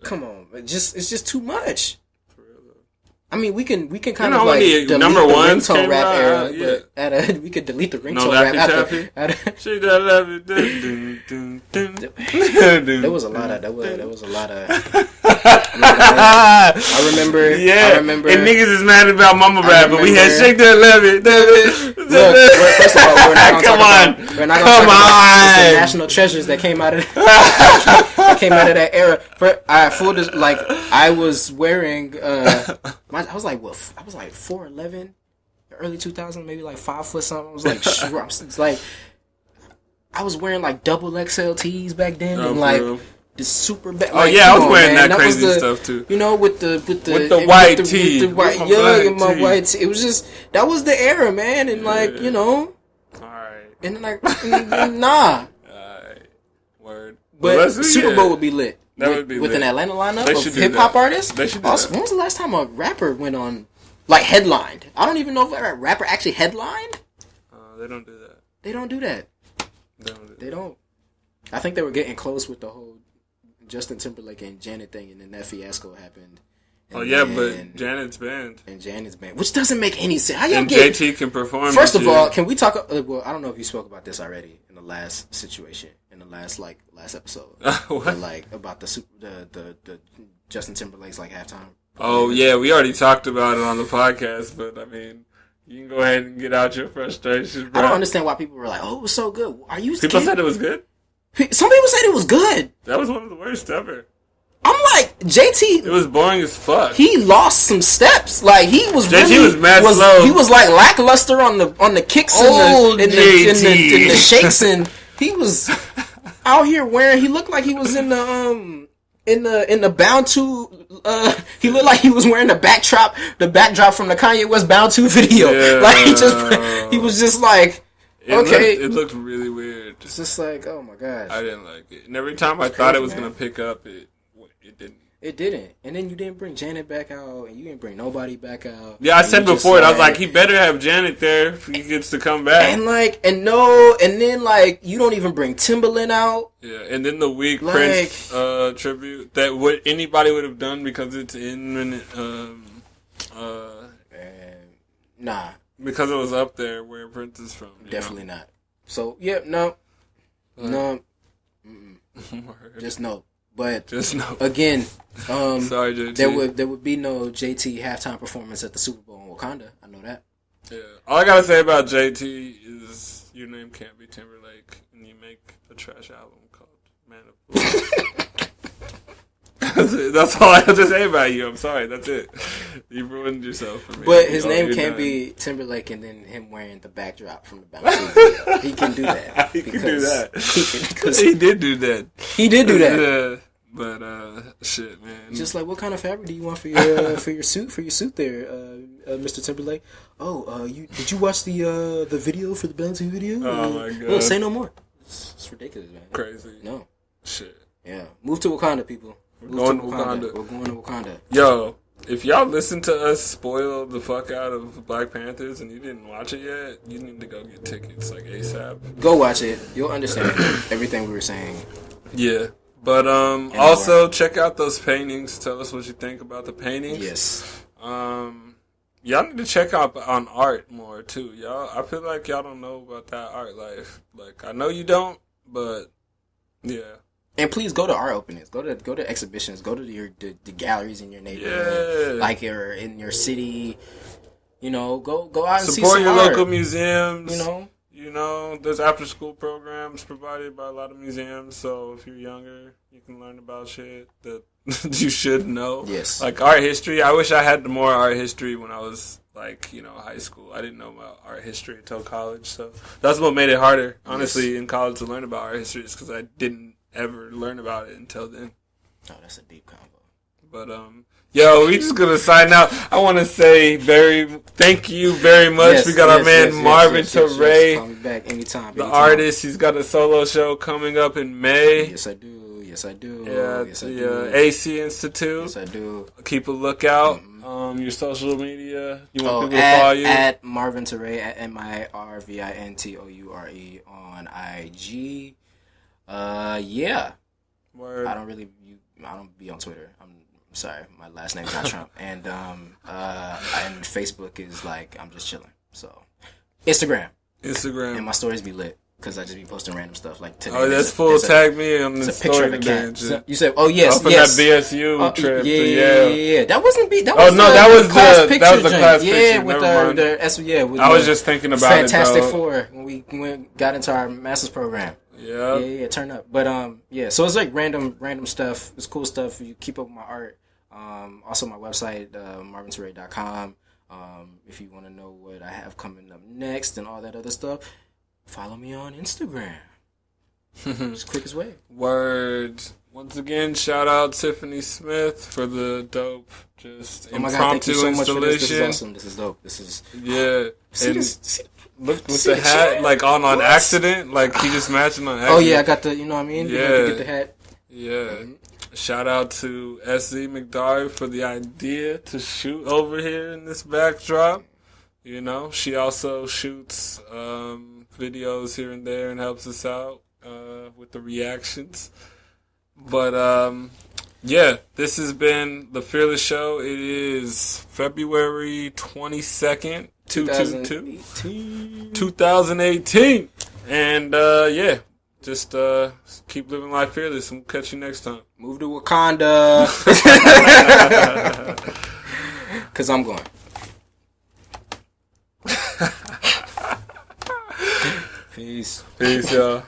Come on. It's just too much. I mean, we can kind of like delete the ringtone rap era, but we could delete the ringtone rap after. There was a lot of. I remember. And niggas is mad about mama rap, but we had Shake That Love It. Look, first of all, we're not gonna talk about the national treasures that came out of that era. I was wearing. I was like 4'11", early 2000s, maybe like 5 foot something. I was like it's like I was wearing like double XL tees back then, and like the super bad. Like, I was wearing that crazy stuff too. You know, with the white tee, and my white tee. It was just that was the era, man, and like you know, all right, and then like nah, all right, word. But Super Bowl would be lit. That would be with lit. An Atlanta lineup of hip hop artists. They should do also, when was the last time a rapper went on, like headlined? I don't even know if a rapper actually headlined. They don't do that. They don't do that. They don't. I think they were getting close with the whole Justin Timberlake and Janet thing, and then that fiasco happened. But Janet's banned. And Janet's banned, which doesn't make any sense. How and JT can perform. First of all, can we talk? Well, I don't know if you spoke about this already in the last situation. In the last episode, what? Like about the Justin Timberlake's like halftime. Oh yeah, we already talked about it on the podcast, but I mean, you can go ahead and get out your frustrations, bro. I don't understand why people were like, "Oh, it was so good." Are you? People said it was good. Some people said it was good. That was one of the worst ever. I'm like JT. It was boring as fuck. He lost some steps. Like he was. JT was mad slow. He was like lackluster on the kicks and the shakes and. He was out here wearing. He looked like he was in the Bound 2. He looked like he was wearing the backdrop from the Kanye West Bound 2 video. Yeah. Like he was just like, it looked really weird. It's just like, oh my gosh, I didn't like it. And every time I thought it was gonna pick up, it didn't. It didn't. And then you didn't bring Janet back out, and you didn't bring nobody back out. Yeah, I said before, I was like, he better have Janet there if he gets to come back. And then you don't even bring Timbaland out. Yeah, and then the weak Prince tribute that anybody would have done because it's in nah. Because it was up there where Prince is from. Definitely not. So no. Just no. But just no. Again, sorry, JT. There would be no JT halftime performance at the Super Bowl in Wakanda. I know that. Yeah. All I gotta say about JT is your name can't be Timberlake, and you make a trash album called Man of Blue. That's all I have to say about you. I'm sorry. That's it. You ruined yourself for me. But his name can't be Timberlake and then him wearing the backdrop from the Bounce video. He can do that. He did do that. He did do that. But shit, man. Just like, what kind of fabric do you want for your for your suit there, Mr. Timberlake? Oh, did you watch the video for the Bouncy video? Oh my god! Look, say no more. It's ridiculous, man. Crazy. No. Shit. Yeah. Move to Wakanda, people. We're going to Wakanda. We're going to Wakanda. Yo, if y'all listen to us spoil the fuck out of Black Panthers and you didn't watch it yet, you need to go get tickets like ASAP. Go watch it. You'll understand everything we were saying. Yeah. But also check out those paintings. Tell us what you think about the paintings. Yes. Y'all need to check out on art more too. Y'all, I feel like y'all don't know about that art life. Like I know you don't, but yeah. And please go to art openings. Go to exhibitions. Go to the galleries in your neighborhood, like in your city. You know, go out and support see some your art. local museums. You know, there's after school programs provided by a lot of museums. So if you're younger, you can learn about shit that you should know. Yes, like art history. I wish I had more art history when I was high school. I didn't know about art history until college. So that's what made it harder, honestly, in college to learn about art history. Is because I didn't ever learn about it until then. Oh, that's a deep combo. But yo, we just gonna sign out. I want to say thank you very much. Yes, we got our man Marvin Touré, call me back anytime. the artist. He's got a solo show coming up in May. Yes, I do. Yes, I do. Yeah, yes, I the do. AC Institute. Yes, I do. Keep a lookout. Your social media. You want people to follow you? At Marvin Touré, at MIRVINTOURE on IG. Yeah. Word. I don't be on Twitter. I'm sorry, my last name's not Trump. And Facebook is like I'm just chilling. So Instagram. And my stories be lit because I just be posting random stuff like today. Oh, that's full. Tag me on the story today. You said, "Oh yes, from that BSU trip." Yeah. That wasn't that was the class picture. Yeah, with I was just thinking about Fantastic it, Four when we got into our master's program. Yeah, turn up. But so it's like random stuff. It's cool stuff. You keep up with my art. Also my website, marvintouré.com. If you want to know what I have coming up next and all that other stuff, follow me on Instagram. It's the quickest way. Word. Once again, shout out Tiffany Smith for the dope, impromptu installation. This is awesome. This is dope. This is look with the hat, like on accident, like he just matching on accident. Oh yeah, I got the, you know what I mean? Yeah. Get the hat. Yeah. Mm-hmm. Shout out to SZ McDarry for the idea to shoot over here in this backdrop. You know, she also shoots videos here and there and helps us out with the reactions. But this has been the Fearless Show. It is February 22nd, 2018. And just keep living life fearless, and we'll catch you next time. Move to Wakanda. Because I'm going. Peace, y'all.